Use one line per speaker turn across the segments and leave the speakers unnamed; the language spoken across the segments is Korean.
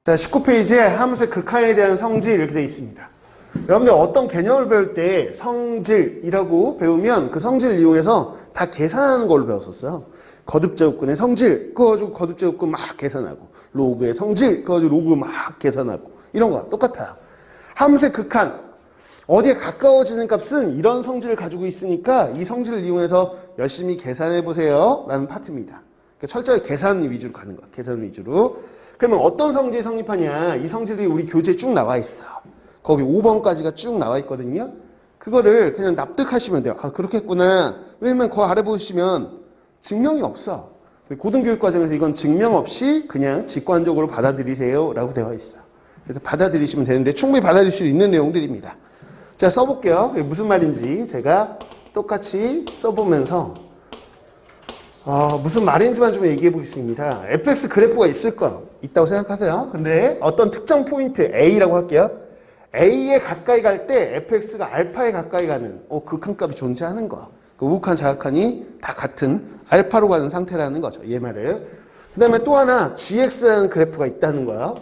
자, 19페이지에 함수의 극한에 대한 성질 이렇게 되어 있습니다. 여러분들 어떤 개념을 배울 때 성질이라고 배우면 그 성질을 이용해서 다 계산하는 걸로 배웠었어요. 거듭제곱근의 성질, 그거 가지고 거듭제곱근 막 계산하고, 로그의 성질, 그거 가지고 로그 막 계산하고, 이런 거 똑같아요. 함수의 극한, 어디에 가까워지는 값은 이런 성질을 가지고 있으니까 이 성질을 이용해서 열심히 계산해 보세요 라는 파트입니다. 그러니까 철저히 계산 위주로 가는 거야. 계산 위주로. 그러면 어떤 성질이 성립하냐? 이 성질이 우리 교재에 쭉 나와 있어. 거기 5번까지가 쭉 나와 있거든요. 그거를 그냥 납득하시면 돼요. 아, 그렇게 했구나. 왜냐면 그 아래 보시면 증명이 없어. 고등교육 과정에서 이건 증명 없이 그냥 직관적으로 받아들이세요 라고 되어 있어요. 그래서 받아들이시면 되는데 충분히 받아들일 수 있는 내용들입니다. 자, 써볼게요. 그게 무슨 말인지 제가 똑같이 써보면서 무슨 말인지만 좀 얘기해 보겠습니다. fx 그래프가 있다고 생각하세요. 근데 어떤 특정 포인트 A라고 할게요. A에 가까이 갈 때 fx가 알파에 가까이 가는 극한값이 존재하는 거. 그 우극한 자극한이 다 같은 알파로 가는 상태라는 거죠. 얘 말을. 그 다음에 또 하나 gx라는 그래프가 있다는 거예요.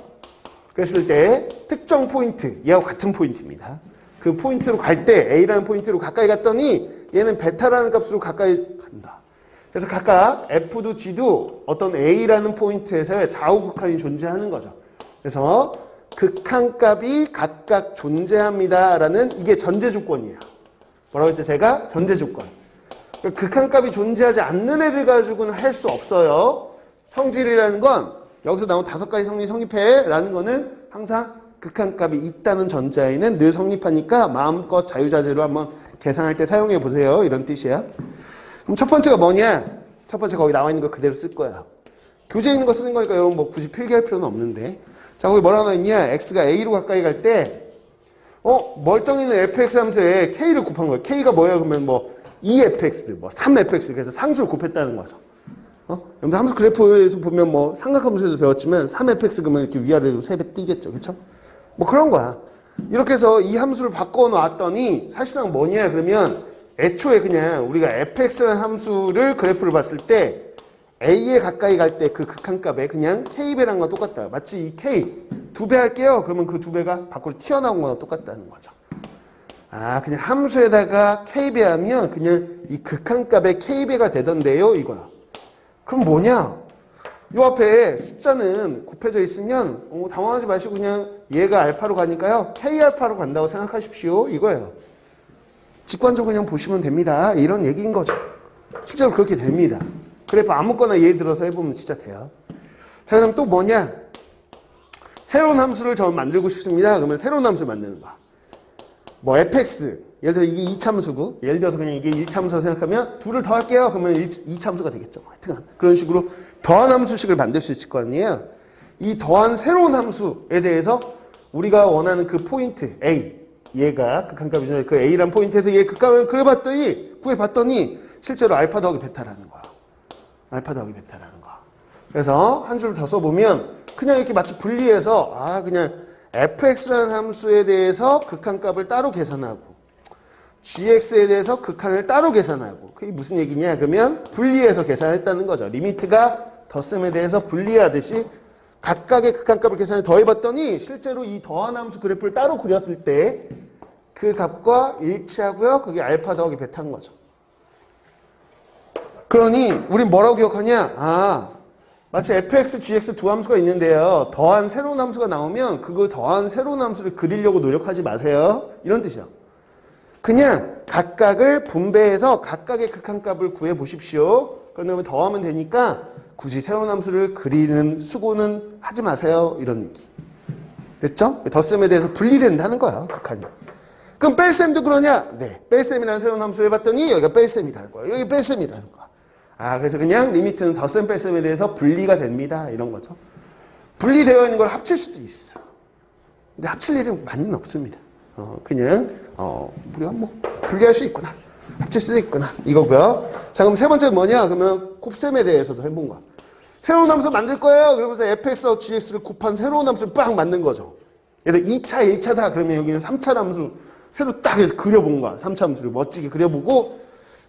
그랬을 때 특정 포인트, 얘하고 같은 포인트입니다. 그 포인트로 갈 때 A라는 포인트로 가까이 갔더니 얘는 베타라는 값으로 가까이 간다. 그래서 각각 F도 G도 어떤 A라는 포인트에서의 좌우극한이 존재하는 거죠. 그래서 극한값이 각각 존재합니다라는 이게 전제 조건이에요. 뭐라고 했죠? 제가 전제 조건. 극한값이 존재하지 않는 애들 가지고는 할 수 없어요. 성질이라는 건 여기서 나온 5가지 성질이 성립해라는 거는 항상 극한값이 있다는 전제하에는 늘 성립하니까 마음껏 자유자재로 한번 계산할 때 사용해 보세요. 이런 뜻이에요. 그럼 첫 번째가 뭐냐? 첫 번째 거기 나와 있는 거 그대로 쓸 거야. 교재에 있는 거 쓰는 거니까 여러분 뭐 굳이 필기할 필요는 없는데. 자, 거기 뭐라고 나와 있냐? x가 a로 가까이 갈 때 멀쩡이는 fx 함수에 k를 곱한 거예요. k가 뭐예요? 그러면 뭐 2fx, 뭐 3fx 그래서 상수를 곱했다는 거죠. 여러분 함수 그래프에서 보면 뭐 삼각함수에서 배웠지만 3fx 그러면 이렇게 위아래로 3배 뛰겠죠. 그렇죠? 뭐 그런 거야. 이렇게 해서 이 함수를 바꿔 놨더니 사실상 뭐냐? 그러면 애초에 그냥 우리가 fx라는 함수를 그래프를 봤을 때 a에 가까이 갈 때 그 극한값에 그냥 k배랑 거 똑같다. 마치 이 k 2배 할게요. 그러면 그 2배가 밖으로 튀어나온 거랑 똑같다는 거죠. 아, 그냥 함수에다가 k배하면 그냥 이 극한값에 k배가 되던데요. 이거야. 그럼 뭐냐? 요 앞에 숫자는 곱해져 있으면 당황하지 마시고 그냥 얘가 알파로 가니까요. k알파로 간다고 생각하십시오. 이거예요. 직관적으로 그냥 보시면 됩니다. 이런 얘기인 거죠. 실제로 그렇게 됩니다. 그래프 아무거나 예를 들어서 해보면 진짜 돼요. 자, 그럼 또 뭐냐? 새로운 함수를 저 만들고 싶습니다. 그러면 새로운 함수를 만드는 거야. 뭐 fx, 예를 들어 이게 2참수고 예를 들어서 그냥 이게 1참수라고 생각하면 2를 더할게요. 그러면 2참수가 되겠죠. 하여튼 그런 식으로 더한 함수식을 만들 수 있을 거 아니에요. 이 더한 새로운 함수에 대해서 우리가 원하는 그 포인트 A, 얘가 극한값이죠. 그 A라는 포인트에서 얘 극한을 구해봤더니 실제로 알파 더하기 베타라는 거야. 알파 더하기 베타라는 거. 그래서 한 줄 더 써보면 그냥 이렇게 마치 분리해서 그냥 fx라는 함수에 대해서 극한값을 따로 계산하고 gx에 대해서 극한을 따로 계산하고 그게 무슨 얘기냐? 그러면 분리해서 계산했다는 거죠. 리미트가 덧셈에 대해서 분리하듯이 각각의 극한값을 계산해 더해봤더니 실제로 이 더한 함수 그래프를 따로 그렸을 때 그 값과 일치하고요. 그게 알파 더하기 베타인 거죠. 그러니 우린 뭐라고 기억하냐? 마치 fx, gx 두 함수가 있는데요. 더한 새로운 함수가 나오면 그거 더한 새로운 함수를 그리려고 노력하지 마세요. 이런 뜻이요. 그냥 각각을 분배해서 각각의 극한값을 구해보십시오. 그러면 더하면 되니까 굳이 새로운 함수를 그리는 수고는 하지 마세요. 이런 얘기. 됐죠? 덧셈에 대해서 분리된다는 거야. 극한이. 그럼 뺄셈도 그러냐? 네. 뺄셈이라는 새로운 함수 해봤더니 여기가 뺄셈이라는 거야. 여기 뺄셈이라는 거야. 그래서 그냥 리미트는 덧셈 뺄셈에 대해서 분리가 됩니다. 이런 거죠. 분리되어 있는 걸 합칠 수도 있어. 근데 합칠 일은 많이는 없습니다. 그냥 우리가 뭐 분리할 수 있구나. 합칠 수도 있구나. 이거고요. 자, 그럼 세 번째는 뭐냐? 그러면 곱셈에 대해서도 해본 거야. 새로운 함수 만들 거예요. 그러면서 fx하고 gx를 곱한 새로운 함수를 빵 만든 거죠. 그래서 2차, 1차다 그러면 여기는 3차 함수 새로 딱 해서 그려본 거야. 3차 함수를 멋지게 그려보고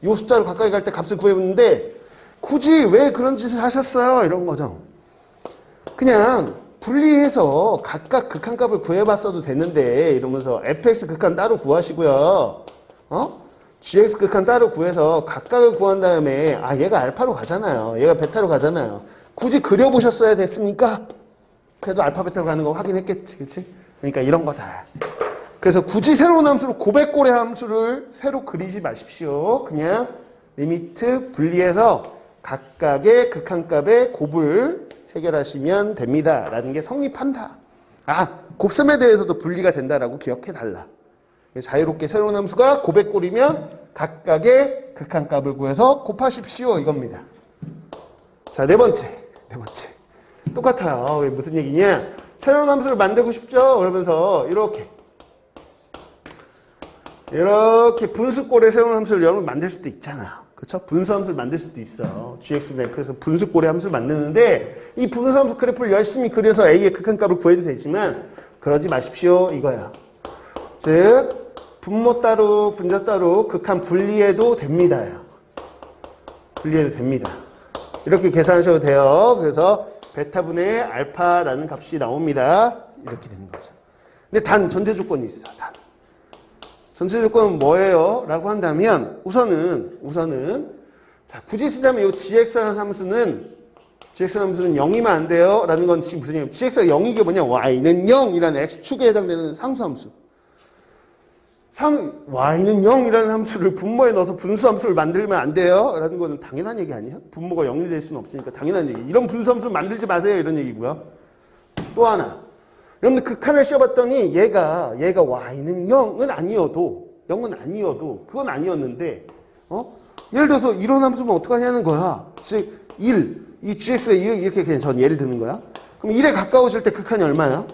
요 숫자로 가까이 갈 때 값을 구해보는데 굳이 왜 그런 짓을 하셨어요? 이런 거죠. 그냥 분리해서 각각 극한값을 구해봤어도 되는데 이러면서 fx 극한 따로 구하시고요. gx 극한 따로 구해서 각각을 구한 다음에 얘가 알파로 가잖아요. 얘가 베타로 가잖아요. 굳이 그려보셨어야 됐습니까? 그래도 알파 베타로 가는 거 확인했겠지. 그치? 그러니까 이런 거다. 그래서 굳이 새로운 함수로 고백고래 함수를 새로 그리지 마십시오. 그냥 리미트 분리해서 각각의 극한값의 곱을 해결하시면 됩니다. 라는 게 성립한다. 곱셈에 대해서도 분리가 된다라고 기억해달라. 자유롭게 새로운 함수가 고백골이면 각각의 극한값을 구해서 곱하십시오. 이겁니다. 자, 네 번째. 똑같아요. 무슨 얘기냐? 새로운 함수를 만들고 싶죠? 그러면서 이렇게 분수꼴의 새로운 함수를 여러분 만들 수도 있잖아. 그렇죠? 분수함수를 만들 수도 있어. gx 그래서 분수꼴의 함수를 만드는데 이 분수함수 그래프를 열심히 그려서 a의 극한값을 구해도 되지만 그러지 마십시오. 이거야. 즉 분모 따로 분자 따로 극한 분리해도 됩니다. 분리해도 됩니다. 이렇게 계산하셔도 돼요. 그래서 베타분의 알파라는 값이 나옵니다. 이렇게 되는 거죠. 근데 단 전제 조건이 있어. 전제 조건은 뭐예요? 라고 한다면 우선은 자, 굳이 쓰자면 이 gx라는 함수는 0이면 안 돼요. 라는 건 지금 무슨 얘기예요? gx가 0이 게 뭐냐? y는 0이라는 x축에 해당되는 상수함수. y는 0이라는 함수를 분모에 넣어서 분수함수를 만들면 안 돼요. 라는 거는 당연한 얘기 아니에요? 분모가 0이 될 수는 없으니까 당연한 얘기. 이런 분수함수를 만들지 마세요. 이런 얘기고요. 또 하나. 여러분들 극한을 씌워봤더니 얘가 y는 0은 아니어도 그건 아니었는데 예를 들어서 이런 함수면 어떡하냐는 거야. 즉 1, 이 gx가 1 이렇게 그냥 전 예를 드는 거야. 그럼 1에 가까워질 때 극한이 얼마야?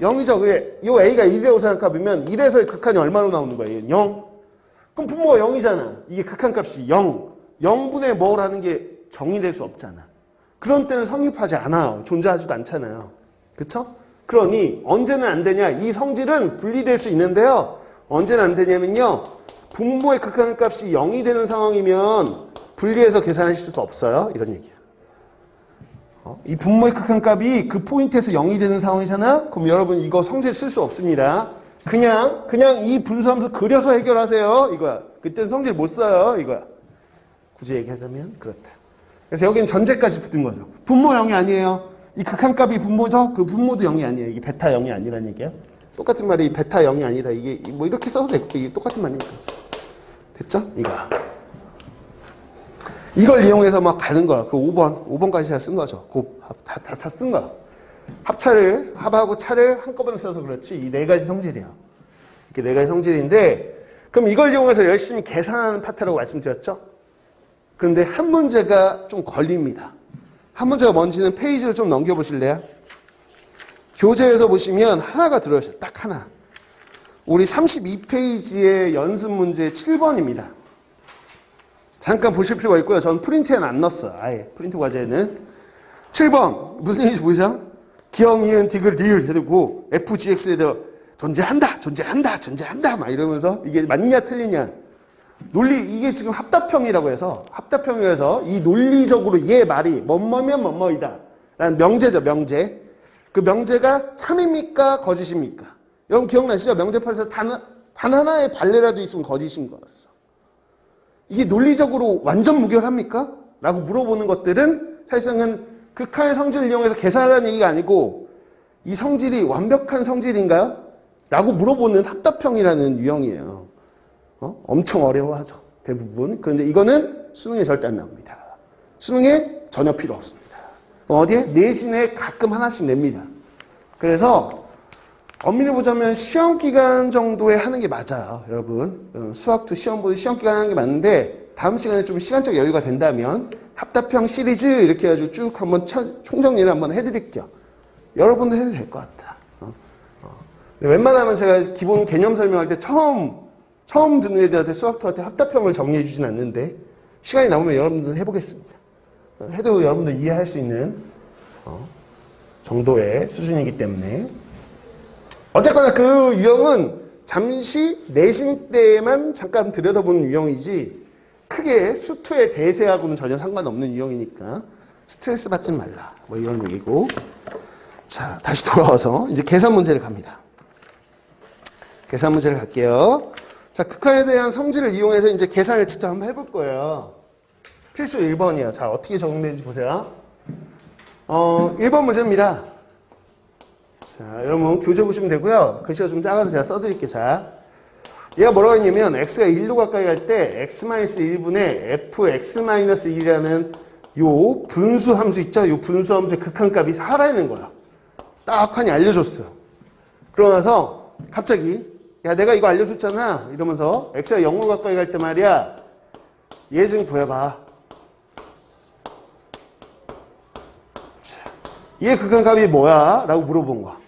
0이죠. 왜? 이 a가 1이라고 생각하면 1에서의 극한이 얼마로 나오는 거예요? 0. 그럼 분모가 0이잖아. 이게 극한값이 0. 0분의 뭐라는 게 정의될 수 없잖아. 그런 때는 성립하지 않아요. 존재하지도 않잖아요. 그쵸? 그러니 언제는 안 되냐? 이 성질은 분리될 수 있는데요. 언제는 안 되냐면요. 분모의 극한값이 0이 되는 상황이면 분리해서 계산하실 수 없어요. 이런 얘기야. 이 분모의 극한값이 그 포인트에서 0이 되는 상황이잖아? 그럼 여러분 이거 성질 쓸 수 없습니다. 그냥 이 분수함수 그려서 해결하세요. 이거야. 그때는 성질 못 써요. 이거야. 굳이 얘기하자면 그렇다. 그래서 여기는 전제까지 붙은 거죠. 분모 0이 아니에요. 이 극한값이 분모죠? 그 분모도 0이 아니에요. 이게 베타 0이 아니라는 얘기야. 똑같은 말이 베타 0이 아니다. 이게 뭐 이렇게 써도 되고 이게 똑같은 말이니까. 됐죠? 이걸 이용해서 막 가는 거야. 그 5번까지 제가 쓴 거죠. 다 쓴 거야. 합하고 차를 한꺼번에 써서 그렇지. 이 네 가지 성질이야. 이렇게 네 가지 성질인데, 그럼 이걸 이용해서 열심히 계산하는 파트라고 말씀드렸죠? 그런데 한 문제가 좀 걸립니다. 한 문제가 뭔지는 페이지를 좀 넘겨보실래요? 교재에서 보시면 하나가 들어있어요. 딱 하나. 우리 32페이지의 연습 문제 7번입니다. 잠깐 보실 필요가 있고요. 전 프린트에는 안 넣었어요. 아예 프린트 과제에는. 7번 무슨 얘기인지 보이죠? 기억, 이은, 디귿, 리을 해두고 FGX에 대해 존재한다 막 이러면서 이게 맞냐 틀리냐. 이게 지금 합답형이라고 해서 이 논리적으로 얘 말이 뭐뭐면 뭐뭐이다 라는 명제죠. 명제. 그 명제가 참입니까 거짓입니까? 여러분 기억나시죠? 명제판에서 단 하나의 발레라도 있으면 거짓인 거였어. 이게 논리적으로 완전 무결합니까? 라고 물어보는 것들은 사실상은 극한의 성질을 이용해서 계산하라는 얘기가 아니고 이 성질이 완벽한 성질인가요? 라고 물어보는 합답형이라는 유형이에요. 엄청 어려워하죠. 대부분. 그런데 이거는 수능에 절대 안 나옵니다. 수능에 전혀 필요 없습니다. 어디에? 내신에 가끔 하나씩 냅니다. 그래서 엄밀히 보자면 시험 기간 정도에 하는 게 맞아요. 여러분. 수학도 시험보다 시험 기간 하는 게 맞는데 다음 시간에 좀 시간적 여유가 된다면 합답형 시리즈 이렇게 해가지고 쭉 한번 총정리를 한번 해드릴게요. 여러분도 해도 될 것 같다. 웬만하면 제가 기본 개념 설명할 때 처음 듣는 애들한테 수학도한테 합답형을 정리해 주진 않는데 시간이 남으면 여러분들 해보겠습니다. 해도 여러분들 이해할 수 있는 정도의 수준이기 때문에 어쨌거나 그 유형은 잠시 내신 때만 잠깐 들여다보는 유형이지 크게 수투의 대세하고는 전혀 상관없는 유형이니까 스트레스 받지 말라. 뭐 이런 얘기고. 자, 다시 돌아와서 이제 계산 문제를 갑니다. 계산 문제를 갈게요. 자, 극한에 대한 성질을 이용해서 이제 계산을 직접 한번 해볼 거예요. 필수 1번이에요. 자, 어떻게 적용되는지 보세요. 1번 문제입니다. 자, 여러분 교재 보시면 되고요. 글씨가 좀 작아서 제가 써드릴게요. 자, 얘가 뭐라고 했냐면 x가 1로 가까이 갈 때 x-1분의 fx-1이라는 요 분수 함수 있죠? 요 분수 함수의 극한값이 살아있는 거야. 딱하니 알려줬어요. 그러고 나서 갑자기 야 내가 이거 알려줬잖아 이러면서 x가 0로 가까이 갈 때 말이야 얘 좀 구해봐. 자, 얘 극한값이 뭐야? 라고 물어본 거야.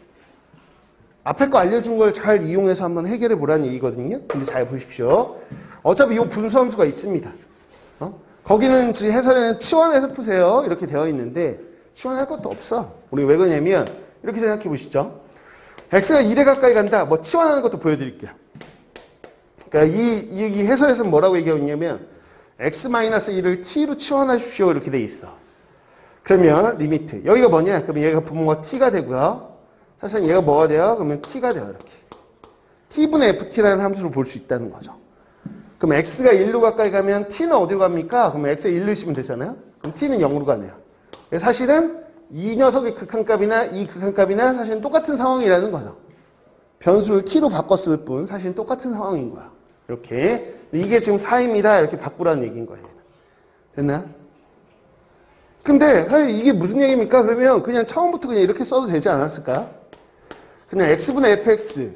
앞에 거 알려준 걸 잘 이용해서 한번 해결해 보라는 얘기거든요. 근데 잘 보십시오. 어차피 이 분수함수가 있습니다. 거기는 지금 해설에는 치환해서 푸세요. 이렇게 되어 있는데 치환할 것도 없어. 우리 왜 그러냐면 이렇게 생각해 보시죠. x가 1에 가까이 간다. 뭐 치환하는 것도 보여드릴게요. 그러니까 이 해설에서는 뭐라고 얘기하냐면 x-1을 t로 치환하십시오. 이렇게 돼 있어. 그러면 리미트. 여기가 뭐냐? 그럼 얘가 분모가 t가 되고요. 사실 얘가 뭐가 돼요? 그러면 t가 돼요. 이렇게. t분의 ft라는 함수를 볼 수 있다는 거죠. 그럼 x가 1로 가까이 가면 t는 어디로 갑니까? 그럼 x에 1 넣으시면 되잖아요. 그럼 t는 0으로 가네요. 사실은 이 녀석의 극한값이나 이 극한값이나 사실은 똑같은 상황이라는 거죠. 변수를 t로 바꿨을 뿐 사실은 똑같은 상황인 거야. 이렇게. 이게 지금 4입니다. 이렇게 바꾸라는 얘기인 거예요. 됐나? 근데 사실 이게 무슨 얘기입니까? 그러면 그냥 처음부터 그냥 이렇게 써도 되지 않았을까? 그냥 x분의 fx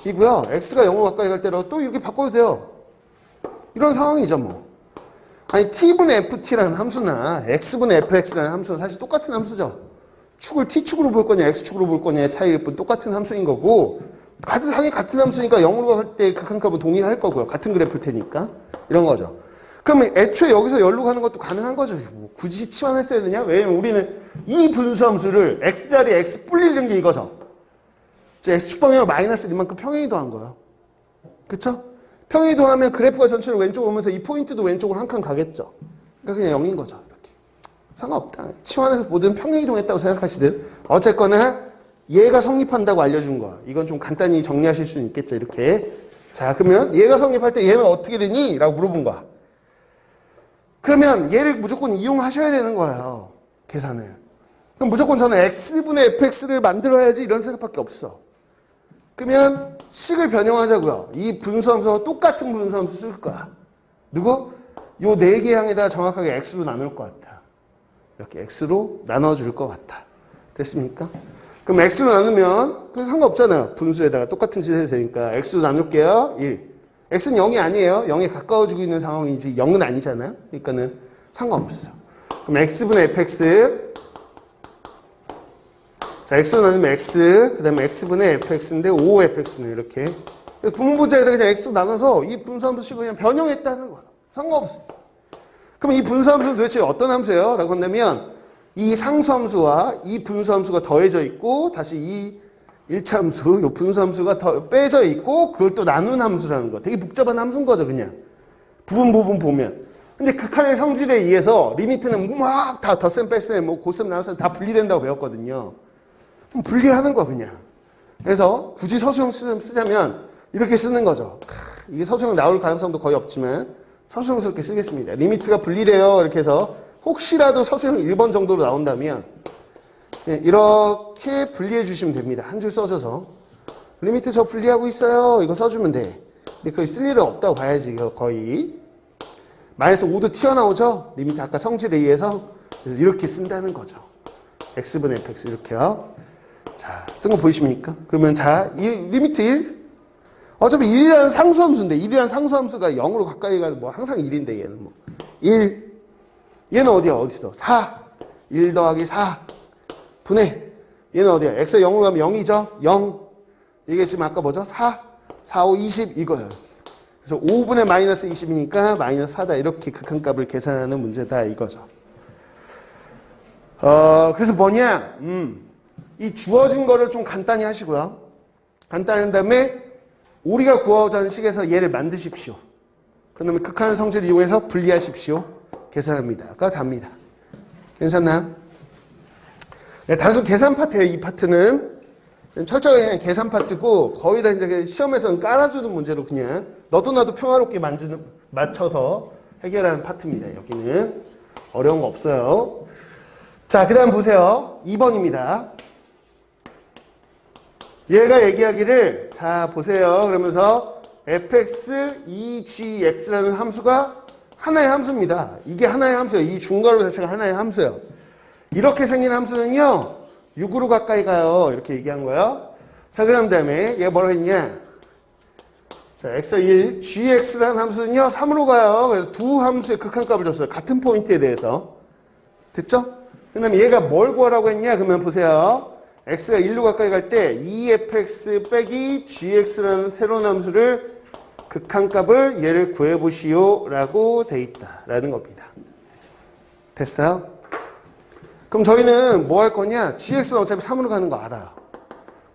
이고요. x가 0으로 가까이 갈 때로 또 이렇게 바꿔도 돼요. 이런 상황이죠 뭐. 아니 t분의 ft라는 함수나 x분의 fx라는 함수는 사실 똑같은 함수죠. 축을 t축으로 볼 거냐 x축으로 볼 거냐의 차이일 뿐 똑같은 함수인 거고 당연히 같은 함수니까 0으로 갈 때 극한값은 동일할 거고요. 같은 그래프일 테니까. 이런 거죠. 그러면 애초에 여기서 열로 가는 것도 가능한 거죠. 뭐 굳이 치환했어야 되냐? 왜냐면 우리는 이 분수함수를 x자리에 x 불리는 게 이거죠. x축방향을 마이너스 1만큼 평행 이동한 거예요. 그쵸? 평행 이동하면 그래프가 전체로 왼쪽으로 오면서 이 포인트도 왼쪽으로 한 칸 가겠죠. 그러니까 그냥 0인 거죠. 이렇게. 상관없다. 치환해서 보든 평행 이동했다고 생각하시든 어쨌거나 얘가 성립한다고 알려준 거야. 이건 좀 간단히 정리하실 수는 있겠죠. 이렇게. 자, 그러면 얘가 성립할 때 얘는 어떻게 되니? 라고 물어본 거야. 그러면 얘를 무조건 이용하셔야 되는 거예요. 계산을. 그럼 무조건 저는 x분의 fx를 만들어야지 이런 생각밖에 없어. 그러면 식을 변형하자고요. 이 분수함수와 똑같은 분수함수 쓸 거야. 누구? 요 4개 항에다 정확하게 x로 나눌 것 같아. 이렇게 x로 나눠줄 것 같아. 됐습니까? 그럼 x로 나누면 그냥 상관없잖아요. 분수에다가 똑같은 짓 해도 되니까 x로 나눌게요. 1. x는 0이 아니에요. 0에 가까워지고 있는 상황이지 0은 아니잖아요. 그러니까는 상관없어. 그럼 x분의 fx 자, x로 나누면 x, 그 다음에 x분의 fx인데 5fx는 이렇게. 그래서 분모자에다 그냥 x로 나눠서 이 분수함수식을 그냥 변형했다는 거야. 상관없어. 그럼 이 분수함수는 도대체 어떤 함수예요? 라고 한다면 이 상수함수와 이 분수함수가 더해져 있고 다시 이 1차함수, 이 분수함수가 더 빼져 있고 그걸 또 나눈 함수라는 거. 되게 복잡한 함수인 거죠, 그냥. 부분 보면. 근데 극한의 성질에 의해서 리미트는 막 다 덧셈, 뺄셈, 뭐 고셈, 나눗셈 다 분리된다고 배웠거든요. 분리를 하는 거야, 그냥. 그래서 굳이 서술형 쓰자면 이렇게 쓰는 거죠. 이게 서술형 나올 가능성도 거의 없지만 서술형스럽게 쓰겠습니다. 리미트가 분리돼요. 이렇게 해서 혹시라도 서술형 1번 정도로 나온다면 이렇게 분리해 주시면 됩니다. 한 줄 써줘서. 리미트 저 분리하고 있어요. 이거 써주면 돼. 근데 거의 쓸 일은 없다고 봐야지. 이거 거의. 마이너스 5도 튀어나오죠? 리미트 아까 성질에 의해서. 그래서 이렇게 쓴다는 거죠. x분의 fx 이렇게요. 자, 쓴 거 보이십니까? 그러면 자, 리미트 1. 어차피 1이라는 상수함수인데 1이라는 상수함수가 0으로 가까이 가는 뭐 항상 1인데 얘는 뭐 1. 얘는 어디야? 어딨어? 4. 1 더하기 4. 분의 얘는 어디야? x가 0으로 가면 0이죠? 0. 이게 지금 아까 뭐죠? 4. 4, 5, 20 이거예요. 그래서 5분의 마이너스 20이니까 마이너스 4다. 이렇게 극한값을 계산하는 문제다 이거죠. 그래서 뭐냐? 이 주어진 거를 좀 간단히 하시고요. 간단한 다음에 우리가 구하고자 식에서 얘를 만드십시오. 그 다음에 극한의 성질을 이용해서 분리하십시오. 계산합니다.가 답니다. 괜찮나? 네, 단순 계산 파트예요. 이 파트는 철저하게 그냥 계산 파트고 거의 다 이제 시험에서는 깔아주는 문제로 그냥 너도 나도 평화롭게 맞춰서 해결하는 파트입니다. 여기는 어려운 거 없어요. 자, 그 다음 보세요. 2번입니다. 얘가 얘기하기를 자 보세요. 그러면서 fx 2gx라는 함수가 하나의 함수입니다. 이게 하나의 함수예요. 이 중괄호 자체가 하나의 함수예요. 이렇게 생긴 함수는요 6으로 가까이 가요. 이렇게 얘기한 거예요. 자, 그 다음에 얘가 뭐라고 했냐. 자, x가 1, gx라는 함수는요 3으로 가요. 그래서 두 함수의 극한값을 줬어요. 같은 포인트에 대해서. 됐죠? 그 다음에 얘가 뭘 구하라고 했냐. 그러면 보세요. x가 1로 가까이 갈 때 2fx 빼기 gx라는 새로운 함수를 극한값을 얘를 구해보시오 라고 돼 있다라는 겁니다. 됐어요? 그럼 저희는 뭐 할 거냐? gx는 어차피 3으로 가는 거 알아.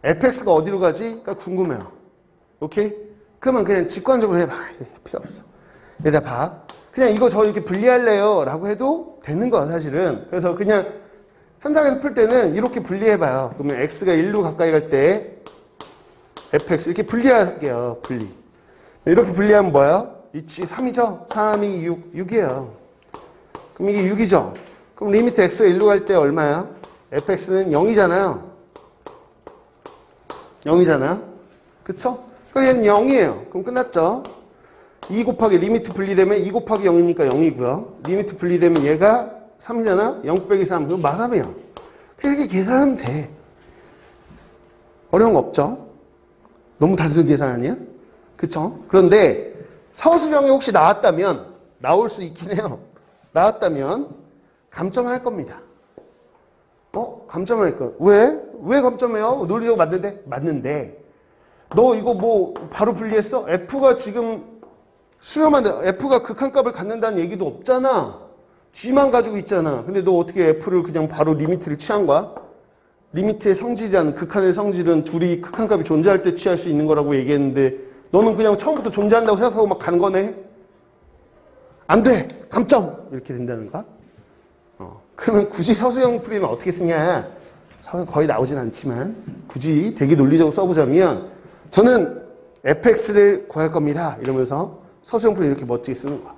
fx가 어디로 가지? 그러니까 궁금해요. 오케이? 그러면 그냥 직관적으로 해봐. 필요 없어. 얘들아 봐. 그냥 이거 저 이렇게 분리할래요 라고 해도 되는 거야 사실은. 그래서 그냥 현장에서 풀 때는 이렇게 분리해봐요. 그러면 x가 1로 가까이 갈 때 fx 이렇게 분리할게요. 분리. 이렇게 분리하면 뭐야? 3이죠? 3, 2, 6, 6이에요. 그럼 이게 6이죠? 그럼 리미트 x가 1로 갈 때 얼마야? fx는 0이잖아요. 0이잖아. 그쵸? 그러니까 얘는 0이에요. 그럼 끝났죠? 2 곱하기 리미트 분리되면 2 곱하기 0이니까 0이고요. 리미트 분리되면 얘가 3이잖아? 0 빼기 3. 그럼 마삼이야. 이렇게 계산하면 돼. 어려운 거 없죠? 너무 단순 계산 아니야? 그쵸? 그런데 서술형이 혹시 나왔다면 나올 수 있긴 해요. 나왔다면 감점할 겁니다. 감점할 거. 왜? 왜 감점해요? 논리적으로 맞는데? 맞는데 너 이거 뭐 바로 분리했어? F가 지금 수렴한다. F가 극한값을 갖는다는 얘기도 없잖아. G만 가지고 있잖아. 근데 너 어떻게 F를 그냥 바로 리미트를 취한 거야? 리미트의 성질이라는 극한의 성질은 둘이 극한값이 존재할 때 취할 수 있는 거라고 얘기했는데 너는 그냥 처음부터 존재한다고 생각하고 막 간 거네? 안 돼! 감점! 이렇게 된다는 거야? 그러면 굳이 서술형 풀이는 어떻게 쓰냐? 거의 나오진 않지만 굳이 되게 논리적으로 써보자면 저는 fx를 구할 겁니다. 이러면서 서술형 풀이 이렇게 멋지게 쓰는 거야.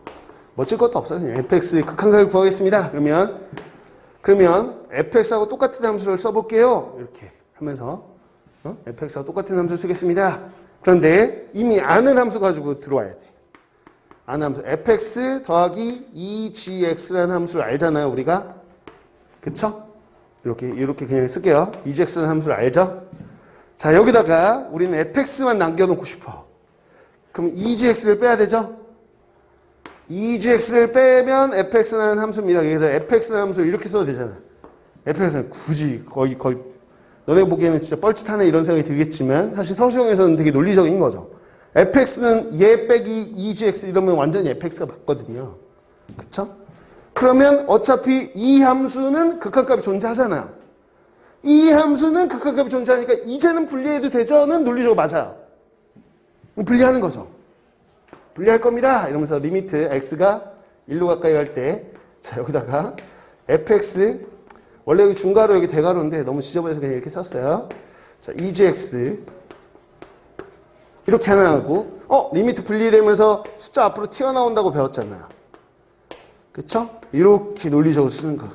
멋질 것도 없어요. 그냥 fx의 극한값을 구하겠습니다. 그러면 fx하고 똑같은 함수를 써볼게요. 이렇게 하면서 fx하고 똑같은 함수를 쓰겠습니다. 그런데 이미 아는 함수 가지고 들어와야 돼. 아는 함수 fx 더하기 2gx라는 함수를 알잖아요. 우리가. 그쵸? 이렇게 그냥 쓸게요. 2gx라는 함수를 알죠? 자, 여기다가 우리는 fx만 남겨놓고 싶어. 그럼 2gx를 빼야 되죠? 2gx를 빼면 fx라는 함수입니다. 그래서 fx라는 함수를 이렇게 써도 되잖아. fx는 굳이 거의 너네 보기에는 진짜 뻘짓하네 이런 생각이 들겠지만 사실 서술형에서는 되게 논리적인 거죠. fx는 얘 빼기 2gx 이러면 완전히 fx가 맞거든요. 그쵸? 그러면 어차피 이 함수는 극한값이 존재하잖아요. 이 함수는 극한값이 존재하니까 이제는 분리해도 되죠?는 논리적으로 맞아요. 분리하는 거죠. 분리할 겁니다. 이러면서 리미트 x가 1로 가까이 갈 때 자 여기다가 fx 원래 여기 중괄호 여기 대괄호인데 너무 지저분해서 그냥 이렇게 썼어요. 자 2gx 이렇게 하나 하고 리미트 분리되면서 숫자 앞으로 튀어나온다고 배웠잖아요. 그쵸? 이렇게 논리적으로 쓰는 거.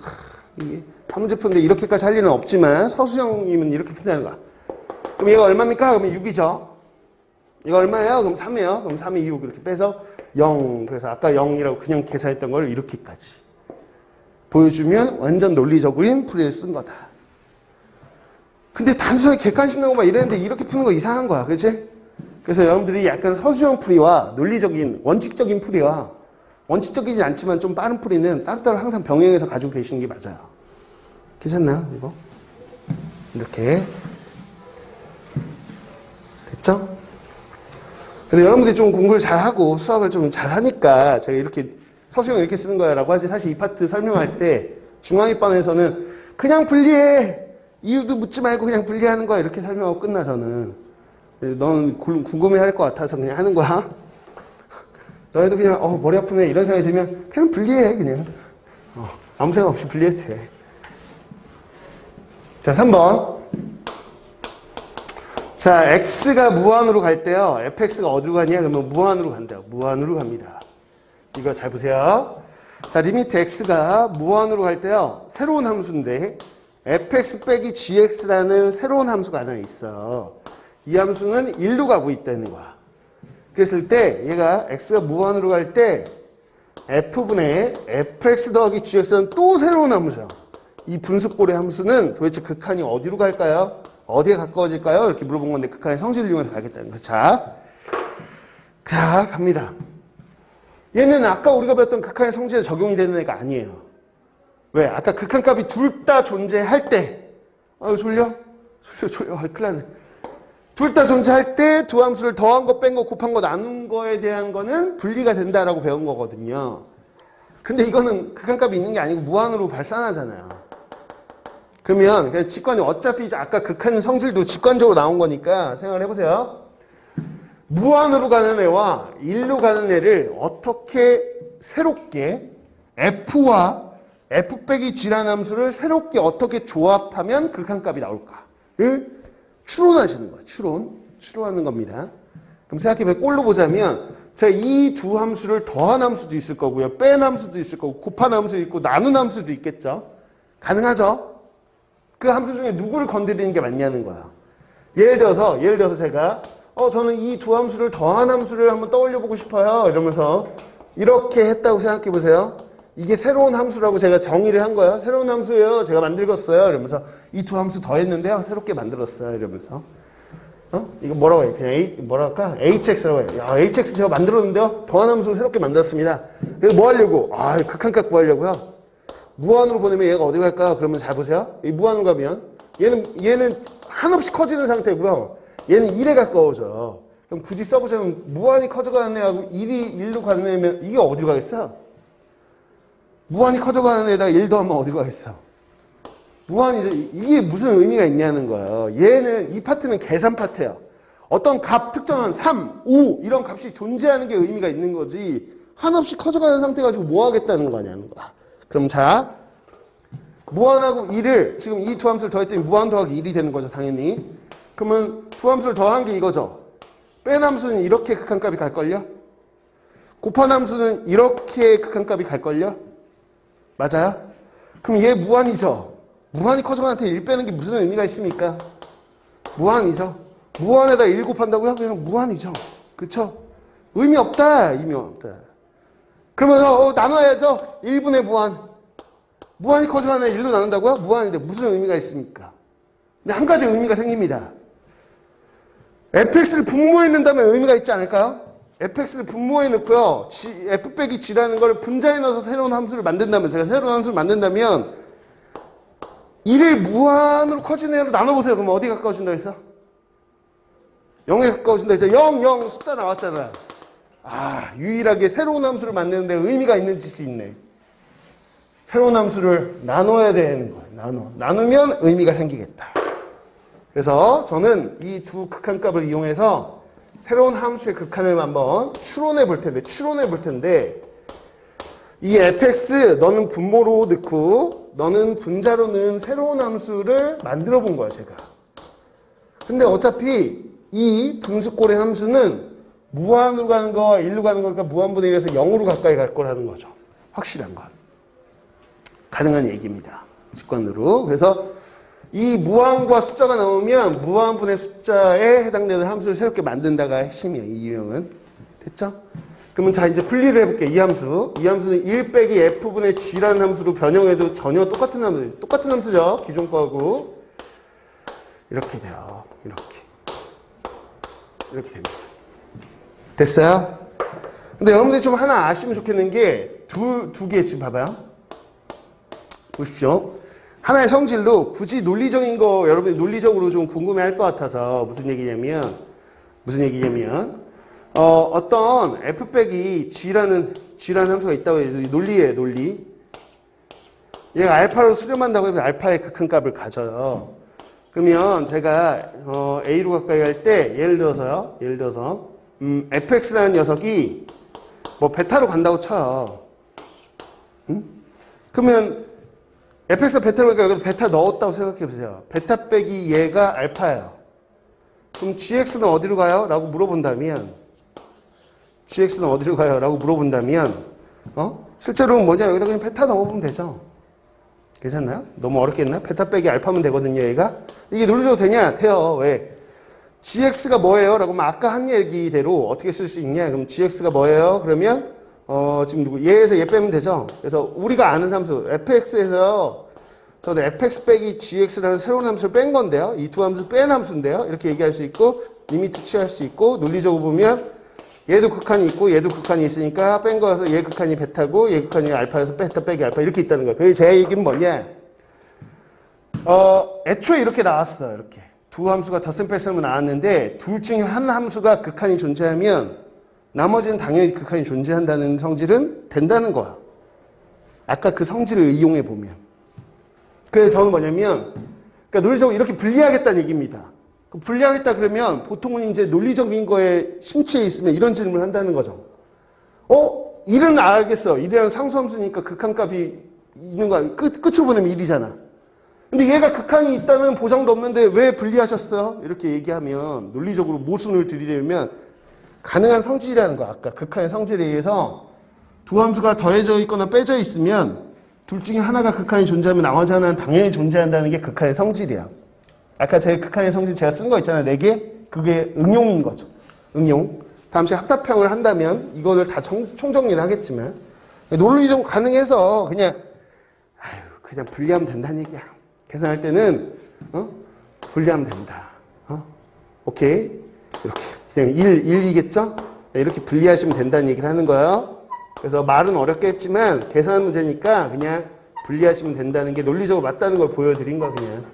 이게 함수푼인데 이렇게까지 할 일은 없지만 서술형님은 이렇게 푼다는 거야. 그럼 얘가 얼마입니까? 그러면 6이죠. 이거 얼마예요? 그럼 3이에요. 그럼 3이 6 이렇게 빼서 0. 그래서 아까 0이라고 그냥 계산했던 걸 이렇게까지 보여주면 완전 논리적인 풀이를 쓴 거다. 근데 단순하게 객관식 나오고 막 이랬는데 이렇게 푸는 거 이상한 거야. 그치? 그래서 여러분들이 약간 서술형 풀이와 논리적인 원칙적인 풀이와 원칙적이지 않지만 좀 빠른 풀이는 따로따로 항상 병행해서 가지고 계시는 게 맞아요. 괜찮나요? 이거? 이렇게. 됐죠? 근데 여러분들이 좀 공부를 잘하고 수학을 좀 잘하니까 제가 이렇게 서술형 이렇게 쓰는 거야 라고 하지 사실 이 파트 설명할 때 중앙이반에서는 그냥 분리해! 이유도 묻지 말고 그냥 분리하는 거야 이렇게 설명하고 끝나 저는. 넌 궁금해 할 것 같아서 그냥 하는 거야. 너희도 그냥 머리 아프네 이런 생각이 들면 그냥 분리해 그냥. 아무 생각 없이 분리해도 돼. 자, 3번. 자, x가 무한으로 갈 때요. fx가 어디로 가냐? 그러면 무한으로 간대요. 무한으로 갑니다. 이거 잘 보세요. 자, 리미트 x가 무한으로 갈 때요. 새로운 함수인데 fx 빼기 gx라는 새로운 함수가 하나 있어. 이 함수는 1로 가고 있다는 거야. 그랬을 때 얘가 x가 무한으로 갈 때 f분의 fx 더하기 gx는 또 새로운 함수야. 이 분수꼴의 함수는 도대체 극한이 어디로 갈까요? 어디에 가까워질까요? 이렇게 물어본 건데 극한의 성질을 이용해서 가겠다는 거죠. 자, 갑니다. 얘는 아까 우리가 배웠던 극한의 성질에 적용이 되는 애가 아니에요. 왜? 아까 극한값이 둘 다 존재할 때 졸려? 큰일 났네. 둘 다 존재할 때 두 함수를 더한 거, 뺀 거, 곱한 거, 나눈 거에 대한 거는 분리가 된다라고 배운 거거든요. 근데 이거는 극한값이 있는 게 아니고 무한으로 발산하잖아요. 그러면 그냥 직관이 어차피 아까 극한 성질도 직관적으로 나온 거니까 생각을 해보세요. 무한으로 가는 애와 1로 가는 애를 어떻게 새롭게 f와 f 빼기 g라는 함수를 새롭게 어떻게 조합하면 극한값이 나올까를 추론하시는 거예요. 추론하는 겁니다. 그럼 생각해보면 꼴로 보자면 자, 이 두 함수를 더한 함수도 있을 거고요. 뺀 함수도 있을 거고 곱한 함수도 있고 나눈 함수도 있겠죠. 가능하죠? 그 함수 중에 누구를 건드리는 게 맞냐는 거야. 예를 들어서 제가 저는 이 두 함수를 더한 함수를 한번 떠올려 보고 싶어요. 이러면서 이렇게 했다고 생각해 보세요. 이게 새로운 함수라고 제가 정의를 한 거예요. 새로운 함수예요. 제가 만들었어요. 이러면서 이 두 함수 더했는데요. 새롭게 만들었어요. 이러면서 이거 뭐라고 해요? 그냥 뭐라 할까? hx라고 해요. 야, hx 제가 만들었는데요. 더한 함수를 새롭게 만들었습니다. 그래서 뭐 하려고? 극한값 구하려고요. 무한으로 보내면 얘가 어디 갈까? 그러면 잘 보세요. 이 무한으로 가면 얘는 한없이 커지는 상태고요. 얘는 1에 가까워져요. 그럼 굳이 써보자면 무한히 커져가는 애하고 1로 가는 애면 이게 어디로 가겠어? 무한히 커져가는 애에다가 1 더하면 어디로 가겠어? 무한이죠. 이게 무슨 의미가 있냐는 거예요. 얘는 이 파트는 계산 파트예요. 어떤 값 특정한 3, 5 이런 값이 존재하는 게 의미가 있는 거지 한없이 커져가는 상태 가지고 뭐 하겠다는 거냐는 거야. 그럼 자, 무한하고 1을 지금 이 두 함수를 더했더니 무한 더하기 1이 되는 거죠. 당연히. 그러면 두 함수를 더한 게 이거죠. 뺀 함수는 이렇게 극한값이 갈걸요? 곱한 함수는 이렇게 극한값이 갈걸요? 맞아요? 그럼 얘 무한이죠? 무한히 커져가는 한테 1 빼는 게 무슨 의미가 있습니까? 무한이죠? 무한에다 1 곱한다고요? 그냥 무한이죠. 그쵸? 의미 없다. 그러면 나눠야죠? 1분의 무한. 무한히 커져가는 1로 나눈다고요? 무한인데 무슨 의미가 있습니까? 근데 한 가지 의미가 생깁니다. fx를 분모에 넣는다면 의미가 있지 않을까요? fx를 분모에 넣고요. f 빼기 g라는 걸 분자에 넣어서 새로운 함수를 만든다면 제가 새로운 함수를 만든다면 1을 무한으로 커지는 애로 나눠보세요. 그럼 어디 가까워진다 했어? 0에 가까워진다 했죠. 0 숫자 나왔잖아요. 유일하게 새로운 함수를 만드는데 의미가 있는 짓이 있네. 새로운 함수를 나눠야 되는 거예요. 나누면 의미가 생기겠다. 그래서 저는 이 두 극한값을 이용해서 새로운 함수의 극한을 한번 추론해 볼 텐데 이 fx 너는 분모로 넣고 너는 분자로 넣은 새로운 함수를 만들어 본 거야 제가. 근데 어차피 이 분수꼴의 함수는 무한으로 가는 거 1로 가는 거니까 무한분의 1에서 0으로 가까이 갈 거라는 거죠. 확실한 건. 가능한 얘기입니다. 직관으로. 그래서 이 무한과 숫자가 나오면 무한분의 숫자에 해당되는 함수를 새롭게 만든다가 핵심이에요. 이 유형은. 됐죠? 그러면 자 이제 분리를 해볼게요. 이 함수는 1 빼기 f분의 g라는 함수로 변형해도 전혀 똑같은 함수죠. 기존 거하고. 이렇게 돼요. 이렇게 됩니다. 됐어요? 근데 여러분들이 좀 하나 아시면 좋겠는 게 두 개 지금 봐봐요. 보십시오. 하나의 성질로 굳이 논리적인 거 여러분이 논리적으로 좀 궁금해할 것 같아서 무슨 얘기냐면 어떤 f 빼기 g라는 함수가 있다고 해서 논리예요. 논리. 얘가 알파로 수렴한다고 해서 알파의 극한값을 가져요. 그러면 제가 A로 가까이 갈 때 예를 들어서 fx라는 녀석이 뭐 베타로 간다고 쳐요. 그러면 fx가 베타로 가니까 여기서 베타 넣었다고 생각해 보세요. 베타 빼기 얘가 알파예요. 그럼 gx는 어디로 가요? 라고 물어본다면 gx는 어디로 가요? 라고 물어본다면 실제로는 뭐냐? 여기다 그냥 베타 넣어보면 되죠. 괜찮나요? 너무 어렵겠나? 베타 빼기 알파면 되거든요, 얘가. 이게 논리적으로 되냐? 돼요. 왜? gx가 뭐예요? 라고 하면 아까 한 얘기대로 어떻게 쓸 수 있냐? 그럼 gx가 뭐예요? 그러면 지금 누구? 얘에서 얘 빼면 되죠? 그래서 우리가 아는 함수 fx에서 저는 fx 빼기 gx라는 새로운 함수를 뺀 건데요. 이 두 함수를 뺀 함수인데요. 이렇게 얘기할 수 있고 리미트 취할 수 있고 논리적으로 보면 얘도 극한이 있고 얘도 극한이 있으니까 뺀 거여서 얘 극한이 베타고 얘 극한이 알파여서 베타 빼기 알파 이렇게 있다는 거예요. 그래서 제 얘기는 뭐냐? 애초에 이렇게 나왔어요. 이렇게 두 함수가 덧셈 뺄셈으로 나왔는데 둘 중에 한 함수가 극한이 존재하면 나머지는 당연히 극한이 존재한다는 성질은 된다는 거야. 아까 그 성질을 이용해 보면. 그래서 저는 뭐냐면 그러니까 논리적으로 이렇게 분리하겠다는 얘기입니다. 분리하겠다 그러면 보통은 이제 논리적인 거에 심취해 있으면 이런 질문을 한다는 거죠. 일은 알겠어. 1이라는 상수함수니까 극한값이 있는 거 끝으로 보내면 1이잖아. 근데 얘가 극한이 있다는 보장도 없는데 왜 분리하셨어요? 이렇게 얘기하면 논리적으로 모순을 들이대면 가능한 성질이라는 거야. 아까 극한의 성질에 의해서 두 함수가 더해져 있거나 빼져 있으면 둘 중에 하나가 극한이 존재하면 나머지 하나는 당연히 존재한다는 게 극한의 성질이야. 아까 제 극한의 성질 제가 쓴 거 있잖아요. 4개. 그게 응용인 거죠. 응용. 다음 시간에 합답형을 한다면 이거를 다 총정리를 하겠지만 논리적으로 가능해서 그냥 분리하면 된다는 얘기야. 계산할 때는 분리하면 된다. 오케이. 이렇게 그냥 1이겠죠? 이렇게 분리하시면 된다는 얘기를 하는 거예요. 그래서 말은 어렵겠지만 계산 문제니까 그냥 분리하시면 된다는 게 논리적으로 맞다는 걸 보여드린 거 그냥.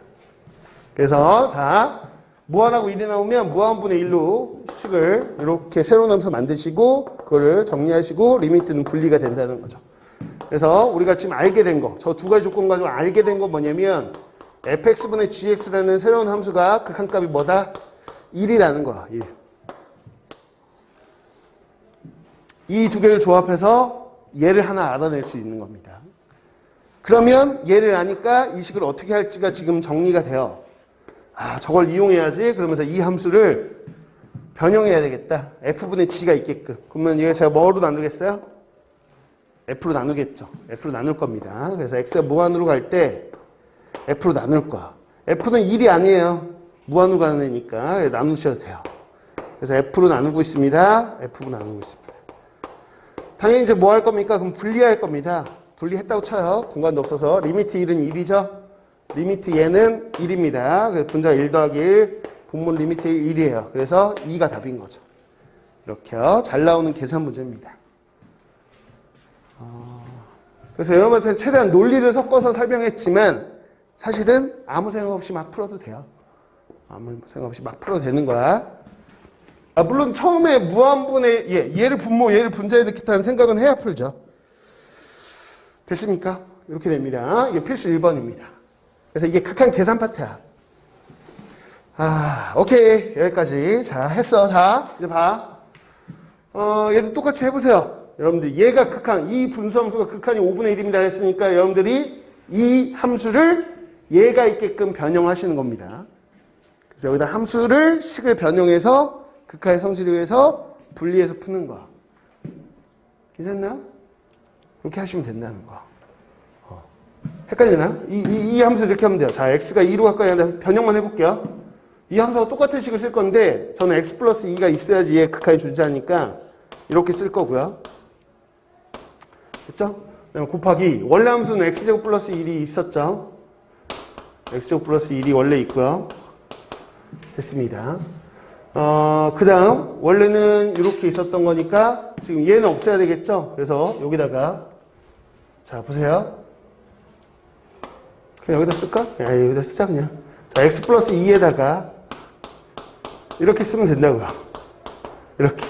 그래서 자 무한하고 1이 나오면 무한분의 1로 식을 이렇게 새로운 함수 만드시고 그거를 정리하시고 리미트는 분리가 된다는 거죠. 그래서 우리가 지금 알게 된 거, 저 두 가지 조건 가지고 알게 된 거 뭐냐면 fx분의 gx라는 새로운 함수가 극한값이 뭐다? 1이라는 거야. 1. 이 두 개를 조합해서 얘를 하나 알아낼 수 있는 겁니다. 그러면 얘를 아니까 이 식을 어떻게 할지가 지금 정리가 돼요. 저걸 이용해야지. 그러면서 이 함수를 변형해야 되겠다. f분의 g가 있게끔. 그러면 얘가 제가 뭐로 나누겠어요? f로 나누겠죠. f로 나눌 겁니다. 그래서 x가 무한으로 갈 때 f로 나눌 거야. f는 1이 아니에요. 무한으로 가는 애니까 나누셔도 돼요. 그래서 f로 나누고 있습니다. f로 나누고 있습니다. 당연히 이제 뭐 할 겁니까? 그럼 분리할 겁니다. 분리했다고 쳐요. 공간도 없어서. 리미트 1은 1이죠. 리미트 얘는 1입니다. 그래서 분자가 1 더하기 1, 분모 리미트 1이에요. 그래서 2가 답인 거죠. 이렇게요. 잘 나오는 계산 문제입니다. 그래서 여러분한테 최대한 논리를 섞어서 설명했지만 사실은 아무 생각 없이 막 풀어도 돼요. 아무 생각 없이 막 풀어도 되는 거야. 물론 처음에 무한분의 얘를 분모, 얘를 분자에 넣겠다는 생각은 해야 풀죠. 됐습니까? 이렇게 됩니다. 이게 필수 1번입니다. 그래서 이게 극한 계산 파트야. 오케이. 여기까지. 자, 했어. 자, 이제 봐. 얘도 똑같이 해보세요. 여러분들, 얘가 극한, 이 분수함수가 극한이 5분의 1입니다. 했으니까 여러분들이 이 함수를 얘가 있게끔 변형하시는 겁니다. 그래서 여기다 함수를 식을 변형해서 극한의 성질을 위해서 분리해서 푸는 거. 괜찮나? 그렇게 하시면 된다는 거. 헷갈리나? 이 함수 이렇게 하면 돼요. 자, x가 2로 가까이 하는데 변형만 해볼게요. 이 함수가 똑같은 식을 쓸 건데 저는 x 플러스 2가 있어야지 얘 극한이 존재하니까 이렇게 쓸 거고요. 됐죠? 그다음에 곱하기 원래 함수는 x제곱 플러스 1이 있었죠? x제곱 플러스 1이 원래 있고요. 됐습니다. 그 다음 원래는 이렇게 있었던 거니까 지금 얘는 없애야 되겠죠? 그래서 여기다가 자 보세요. 그냥 여기다 쓸까? 여기다 쓰자 그냥. 자 x 플러스 2에다가 이렇게 쓰면 된다고요. 이렇게.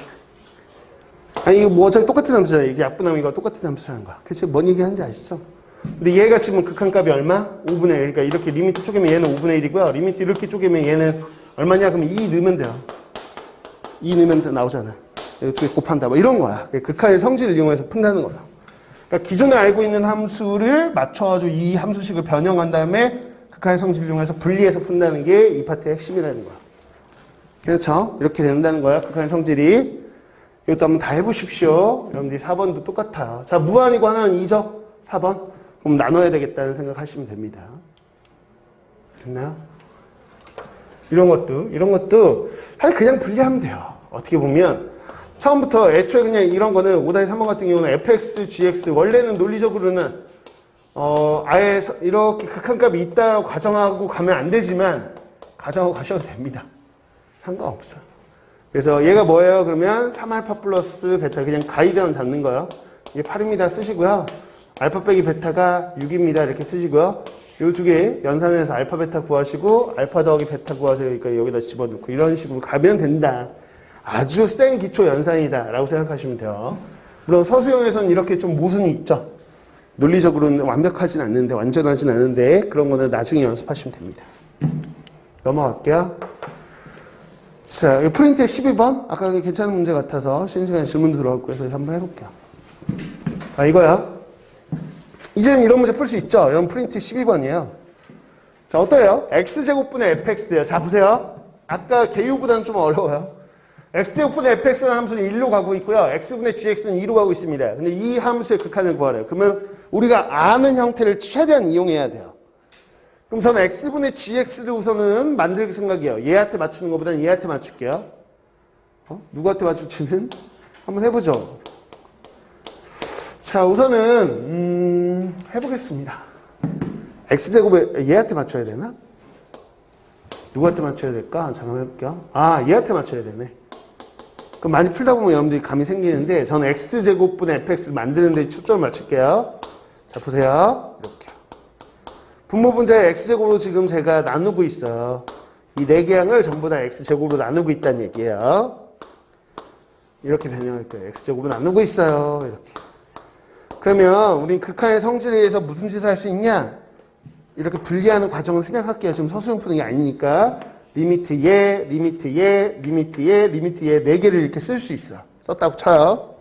이거 뭐 어차피 똑같은 함수잖아요. 이게 약분하면 이거 똑같은 함수라는 거야. 그치? 뭔 얘기 하는지 아시죠? 근데 얘가 지금 극한값이 얼마? 5분의 1. 그러니까 이렇게 리미트 쪼개면 얘는 5분의 1이고요. 리미트 이렇게 쪼개면 얘는 얼마냐? 그럼 2 넣으면 돼요. 2 넣으면 나오잖아. 이렇게 곱한다. 뭐 이런 거야. 극한의 성질을 이용해서 푼다는 거야. 그러니까 기존에 알고 있는 함수를 맞춰가지고 이 함수식을 변형한 다음에 극한의 성질을 이용해서 분리해서 푼다는 게 이 파트의 핵심이라는 거야. 그렇죠? 이렇게 된다는 거야. 극한의 성질이. 이것도 한번 다 해보십시오. 여러분들이 4번도 똑같아요. 자, 무한이고 하나는 2죠? 4번. 그럼 나눠야 되겠다는 생각하시면 됩니다. 됐나요? 이런 것도 사실 그냥 분리하면 돼요. 어떻게 보면 처음부터 애초에 그냥 이런 거는 5-3번 같은 경우는 fx, gx 원래는 논리적으로는 아예 이렇게 극한값이 있다고 가정하고 가면 안 되지만 가정하고 가셔도 됩니다. 상관없어요. 그래서 얘가 뭐예요? 그러면 3알파 플러스 베타 그냥 가이드만 잡는 거예요. 이게 8입니다 쓰시고요. 알파 빼기 베타가 6입니다 이렇게 쓰시고요. 이 두 개 연산해서 알파 베타 구하시고 알파 더하기 베타 구하세요. 그러니까 여기다 집어넣고 이런 식으로 가면 된다. 아주 센 기초 연산이다 라고 생각하시면 돼요. 물론 서수형에서는 이렇게 좀 모순이 있죠. 논리적으로는 완벽하진 않는데 완전하진 않은데 그런 거는 나중에 연습하시면 됩니다. 넘어갈게요. 자, 프린트의 12번 아까 괜찮은 문제 같아서 쉬는 시간에 질문 들어올 거예요. 그래서 한번 해볼게요. 아, 이거야. 이제는 이런 문제 풀 수 있죠? 이런 프린트 12번이에요. 자, 어때요? x제곱분의 fx예요. 자, 보세요. 아까 개유보다는 좀 어려워요. x제곱분의 fx라는 함수는 1로 가고 있고요. x분의 gx는 2로 가고 있습니다. 근데 이 함수의 극한을 구하래요. 그러면 우리가 아는 형태를 최대한 이용해야 돼요. 그럼 저는 x분의 gx를 우선은 만들 생각이에요. 얘한테 맞추는 것보다는 얘한테 맞출게요. 누구한테 맞출지는 한번 해보죠. 자, 우선은 해보겠습니다. x제곱에 얘한테 맞춰야 되나? 누구한테 맞춰야 될까? 잠깐 해볼게요. 아, 얘한테 맞춰야 되네. 그럼 많이 풀다 보면 여러분들이 감이 생기는데 저는 x제곱분의 fx를 만드는 데 초점을 맞출게요. 자, 보세요. 이렇게. 분모 분자의 x제곱으로 지금 제가 나누고 있어요. 이 4개 항을 전부 다 x제곱으로 나누고 있다는 얘기예요. 이렇게 변형할 거예요. x제곱으로 나누고 있어요. 이렇게. 그러면 우린 극한의 성질에 의해서 무슨 짓을 할 수 있냐? 이렇게 분리하는 과정을 생각할게요. 지금 서술형 푸는 게 아니니까. 리미트 얘, 리미트 얘, 리미트 얘, 리미트 얘 4개를 이렇게 쓸 수 있어. 썼다고 쳐요.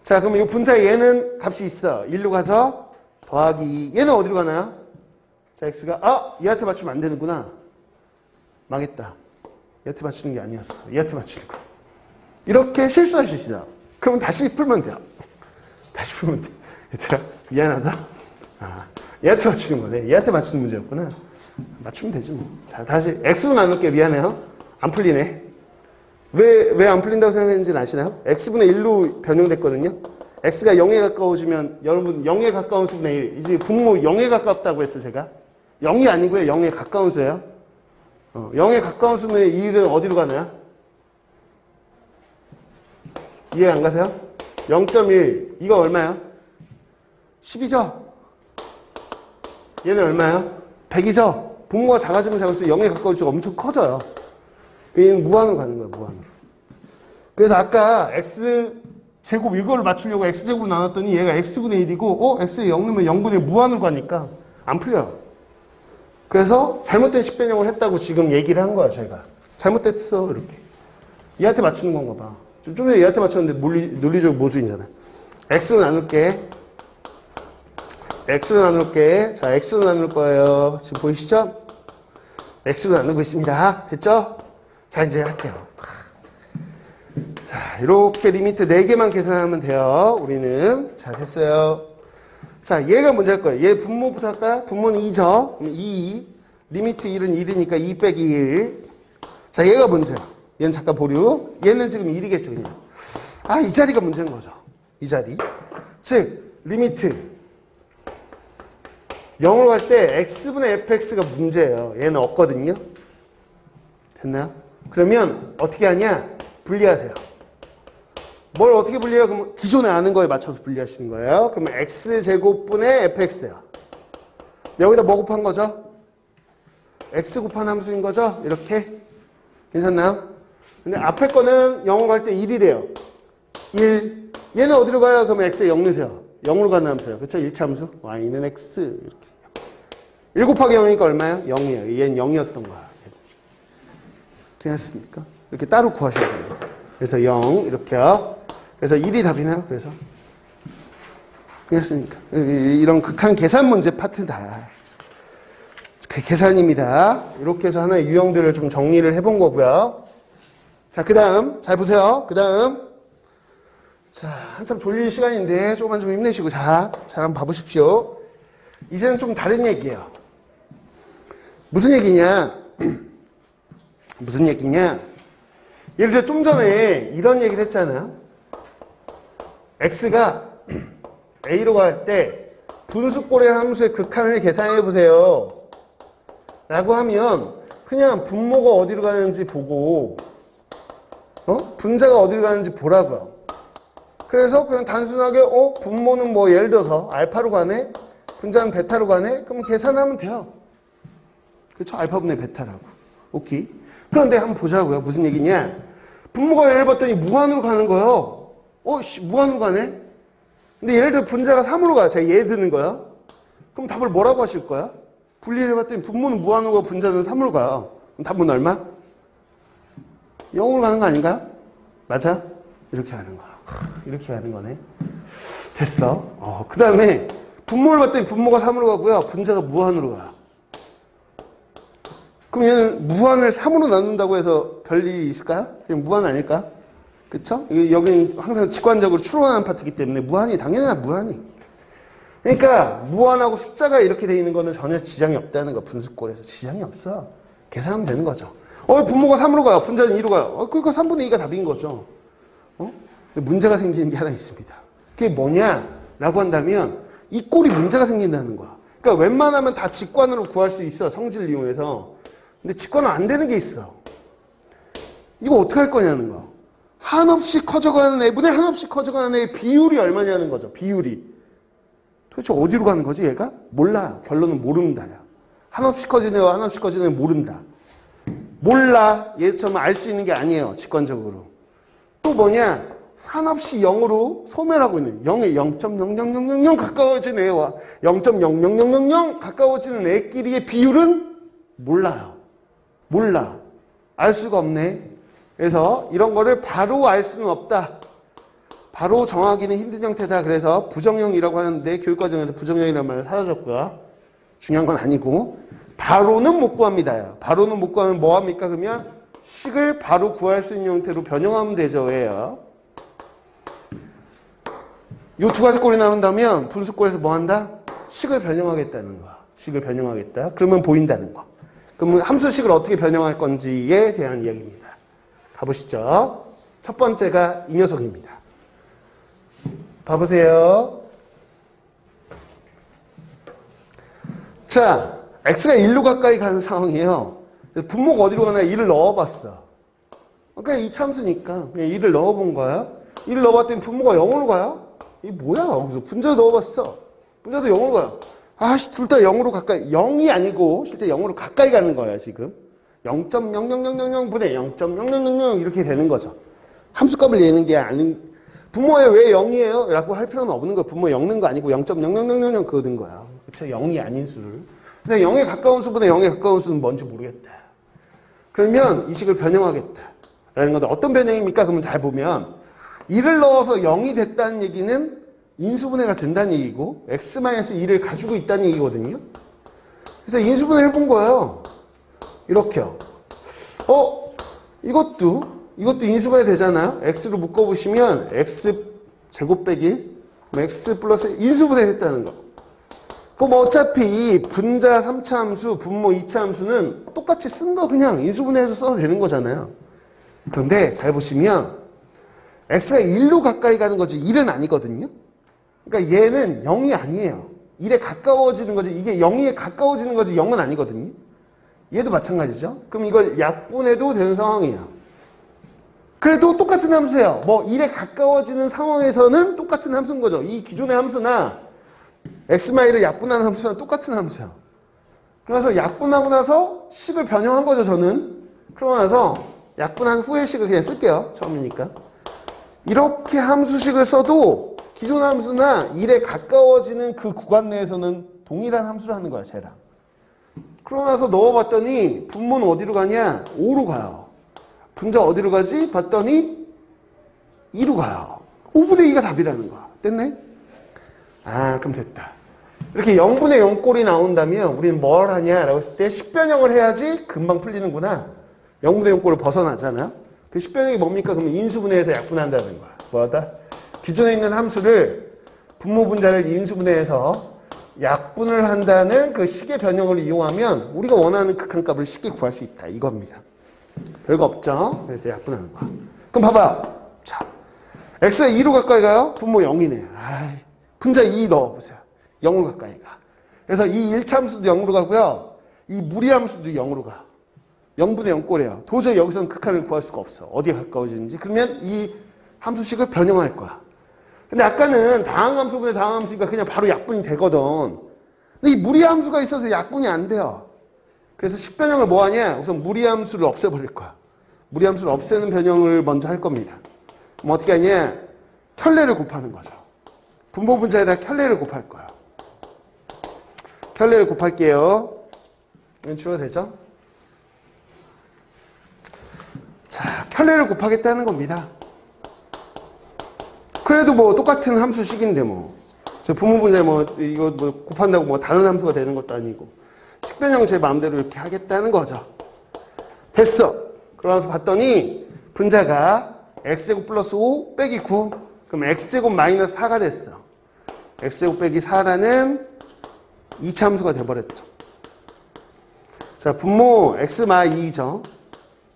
자, 그럼 이 분자 얘는 값이 있어. 1로 가죠? 더하기 2. 얘는 어디로 가나요? 자, x가 얘한테 맞추면 안 되는구나. 망했다. 얘한테 맞추는 게 아니었어. 얘한테 맞추는 거. 이렇게 실수할 수 있어. 그럼 다시 풀면 돼요. 다시 풀면 돼. 얘들아, 미안하다. 얘한테 맞추는 거네. 얘한테 맞추는 문제였구나. 맞추면 되지 뭐. 자, 다시 x로 나눌게. 미안해요. 안 풀리네. 왜 안 풀린다고 생각했는지는 아시나요? x분의 1로 변형됐거든요. x가 0에 가까워지면 여러분 0에 가까운 수분의 1. 이제 분모 0에 가깝다고 했어 제가. 0이 아니고요. 0에 가까운 수예요. 0에 가까운 수분의 1은 어디로 가나요? 이해 안 가세요? 0.1. 이거 얼마야? 10이죠? 얘는 얼마야? 100이죠? 분모가 작아지면 작을수록 0에 가까울수록 엄청 커져요. 얘는 무한으로 가는 거예요. 무한으로. 그래서 아까 x제곱 이거를 맞추려고 x제곱으로 나눴더니 얘가 x분의 1이고 x에 0 넣으면 0분의 무한으로 가니까 안 풀려요. 그래서 잘못된 식변형을 했다고 지금 얘기를 한 거야. 제가. 잘못됐어. 이렇게. 얘한테 맞추는 건가 봐. 좀 전에 얘한테 맞췄는데 논리적 모순이잖아. x로 나눌게. x로 나눌게. 자, x로 나눌 거예요. 지금 보이시죠? x로 나누고 있습니다. 됐죠? 자, 이제 할게요. 자, 이렇게 리미트 4개만 계산하면 돼요. 우리는. 자, 됐어요. 자, 얘가 먼저 할 거예요. 얘 분모부터 할까요? 분모는 2죠? 그럼 2. 리미트 1은 1이니까 2 빼기 1. 자, 얘가 먼저야. 얘는 잠깐 보류. 얘는 지금 1이겠죠, 그냥. 이 자리가 문제인 거죠. 이 자리. 즉, 리미트 0으로 갈 때 x분의 fx가 문제예요. 얘는 없거든요. 됐나요? 그러면 어떻게 하냐? 분리하세요. 뭘 어떻게 분리해요? 그럼 기존에 아는 거에 맞춰서 분리하시는 거예요. 그러면 x제곱분의 fx요. 여기다 뭐 곱한 거죠? x 곱한 함수인 거죠? 이렇게. 괜찮나요? 근데 앞에 거는 0으로 갈 때 1이래요. 1. 얘는 어디로 가요? 그러면 x에 0 넣으세요. 0으로 가는 함수예요. 그쵸? 1차 함수. y는 x. 이렇게. 1 곱하기 0이니까 얼마예요? 0이에요. 얘는 0이었던 거야. 되셨습니까? 이렇게 따로 구하셔야 돼요. 그래서 0 이렇게요. 그래서 1이 답이네요. 그래서 되셨습니까? 이런 극한 계산 문제 파트다. 계산입니다. 이렇게 해서 하나의 유형들을 좀 정리를 해본 거고요. 자, 그 다음 잘 보세요. 그 다음 자, 한참 졸릴 시간인데 조금만 좀 힘내시고 잘 한번 봐보십시오. 이제는 좀 다른 얘기예요. 무슨 얘기냐? 무슨 얘기냐? 예를 들어 좀 전에 이런 얘기를 했잖아요. x가 a로 갈 때 분수꼴의 함수의 극한을 계산해 보세요. 라고 하면 그냥 분모가 어디로 가는지 보고 분자가 어디로 가는지 보라고요. 그래서 그냥 단순하게 분모는 뭐 예를 들어서 알파로 가네, 분자는 베타로 가네, 그럼 계산하면 돼요. 그렇죠? 알파분의 베타라고. 오케이. 그런데 한번 보자고요. 무슨 얘기냐? 분모가 예를 봤더니 무한으로 가는 거예요. 무한으로 가네? 근데 예를 들어 분자가 3으로 가요. 제가 얘 드는 거야. 그럼 답을 뭐라고 하실 거야? 분리를 해봤더니 분모는 무한으로 가고 분자는 3으로 가요. 그럼 답은 얼마? 0으로 가는 거 아닌가요? 맞아? 이렇게 가는 거야. 이렇게 가는 거네. 됐어. 그 다음에 분모를 봤더니 분모가 3으로 가고요. 분자가 무한으로 가요. 그럼 얘는 무한을 3으로 나눈다고 해서 별일이 있을까요? 그냥 무한 아닐까? 그쵸? 여기는 항상 직관적으로 추론하는 파트이기 때문에 무한이 당연히 무한이. 그러니까 무한하고 숫자가 이렇게 돼 있는 거는 전혀 지장이 없다는 거. 분수꼴에서 지장이 없어. 계산하면 되는 거죠. 분모가 3으로 가요. 분자는 2로 가요. 그러니까 3분의 2가 답인 거죠. 근데 문제가 생기는 게 하나 있습니다. 그게 뭐냐라고 한다면 이 꼴이 문제가 생긴다는 거야. 그러니까 웬만하면 다 직관으로 구할 수 있어. 성질을 이용해서. 근데 직관은 안 되는 게 있어. 이거 어떻게 할 거냐는 거야. 한없이 커져가는 애분의 한없이 커져가는 애의 비율이 얼마냐는 거죠. 비율이. 도대체 어디로 가는 거지 얘가? 몰라. 결론은 모른다. 야. 한없이 커지는 애와 한없이 커지는 애 모른다. 몰라. 얘처럼 알 수 있는 게 아니에요. 직관적으로. 또 뭐냐? 한없이 0으로 소멸하고 있는 0에 0.00000 가까워지는 애와 0.00000 가까워지는 애끼리의 비율은 몰라요. 몰라. 알 수가 없네. 그래서 이런 거를 바로 알 수는 없다. 바로 정하기는 힘든 형태다. 그래서 부정형이라고 하는데 교육과정에서 부정형이라는 말을 사라졌고요. 중요한 건 아니고 바로는 못 구합니다. 바로는 못 구하면 뭐 합니까? 그러면 식을 바로 구할 수 있는 형태로 변형하면 되죠. 예요. 이 두 가지 꼴이 나온다면 분수꼴에서 뭐 한다? 식을 변형하겠다는 거야. 식을 변형하겠다. 그러면 보인다는 거. 그러면 함수식을 어떻게 변형할 건지에 대한 이야기입니다. 가보시죠. 첫 번째가 이 녀석입니다. 봐보세요. 자, x가 1로 가까이 가는 상황이에요. 분모가 어디로 가나 1을 넣어봤어. 그러니까 이 참수니까 그냥 1을 넣어본 거야. 1을 넣어봤더니 분모가 0으로 가요. 이게 뭐야? 그래서 분자 넣어봤어. 분자도 0으로 가요. 둘 다 0으로 가까이. 0이 아니고 실제 0으로 가까이 가는 거야 지금. 0.00000 분의 0.000 이렇게 되는 거죠. 함수값을 내는 게 아닌. 분모에 왜 0이에요? 라고 할 필요는 없는 거야. 분모에 0 넣은 거 아니고 0.00000 그거 넣은 거야. 그쵸? 0이 아닌 수를. 근데 0에 가까운 수분의 0에 가까운 수는 뭔지 모르겠다. 그러면 이 식을 변형하겠다. 라는 건데 어떤 변형입니까? 그러면 잘 보면 1을 넣어서 0이 됐다는 얘기는 인수분해가 된다는 얘기고 x-2를 가지고 있다는 얘기거든요. 그래서 인수분해를 해본 거예요. 이렇게요. 이것도 인수분해 되잖아요. x로 묶어보시면 x제곱 빼기 1 x 플러스 인수분해 됐다는 거. 그럼 어차피 분자 3차 함수, 분모 2차 함수는 똑같이 쓴 거 그냥 인수분해해서 써도 되는 거잖아요. 그런데 잘 보시면 x가 1로 가까이 가는 거지 1은 아니거든요. 그러니까 얘는 0이 아니에요. 1에 가까워지는 거지. 이게 0에 가까워지는 거지 0은 아니거든요. 얘도 마찬가지죠. 그럼 이걸 약분해도 되는 상황이에요. 그래도 똑같은 함수예요. 1에 가까워지는 상황에서는 똑같은 함수인 거죠. 이 기존의 함수나 x-를 약분하는 함수랑 똑같은 함수예요. 그래서 약분하고 나서 식을 변형한 거죠, 저는. 그러고 나서 약분한 후의 식을 그냥 쓸게요. 처음이니까. 이렇게 함수식을 써도 기존 함수나 1에 가까워지는 그 구간 내에서는 동일한 함수를 하는 거야, 쟤랑. 그러고 나서 넣어봤더니 분모는 어디로 가냐? 5로 가요. 분자 어디로 가지? 봤더니 2로 가요. 5분의 2가 답이라는 거야. 됐네? 아, 그럼 됐다. 이렇게 0분의 0꼴이 나온다면 우리는 뭘 하냐라고 했을 때 식변형을 해야지 금방 풀리는구나. 0분의 0꼴을 벗어나잖아. 그 식변형이 뭡니까? 그러면 인수분해해서 약분한다는 거야. 뭐하다? 기존에 있는 함수를 분모 분자를 인수분해해서 약분을 한다는 그 식의 변형을 이용하면 우리가 원하는 극한값을 쉽게 구할 수 있다. 이겁니다. 별거 없죠? 그래서 약분하는 거야. 그럼 봐봐요. 자, x가 2로 가까이 가요? 분모 0이네. 아이, 분자 2 넣어보세요. 0으로 가까이 가. 그래서 이 1차함수도 0으로 가고요. 이 무리함수도 0으로 가. 0분의 0꼴이에요. 도저히 여기서는 극한을 구할 수가 없어. 어디에 가까워지는지. 그러면 이 함수식을 변형할 거야. 근데 아까는 다항함수분의 다항함수니까 그냥 바로 약분이 되거든. 근데 이 무리함수가 있어서 약분이 안 돼요. 그래서 식변형을 뭐 하냐? 우선 무리함수를 없애버릴 거야. 무리함수를 없애는 변형을 먼저 할 겁니다. 그럼 어떻게 하냐? 켤레를 곱하는 거죠. 분모 분자에다 켤레를 곱할 거야. 켤레를 곱할게요. 이건 주어도 되죠? 자, 켤레를 곱하겠다는 겁니다. 그래도 뭐 똑같은 함수식인데 뭐. 저 분모 분자에 뭐 이거 뭐 곱한다고 뭐 다른 함수가 되는 것도 아니고. 식변형 제 마음대로 이렇게 하겠다는 거죠. 됐어. 그러면서 봤더니 분자가 x제곱 플러스 5 빼기 9. 그럼 x제곱 마이너스 4가 됐어. x제곱 빼기 4라는 2차 함수가 돼버렸죠. 자, 분모 x마 2죠.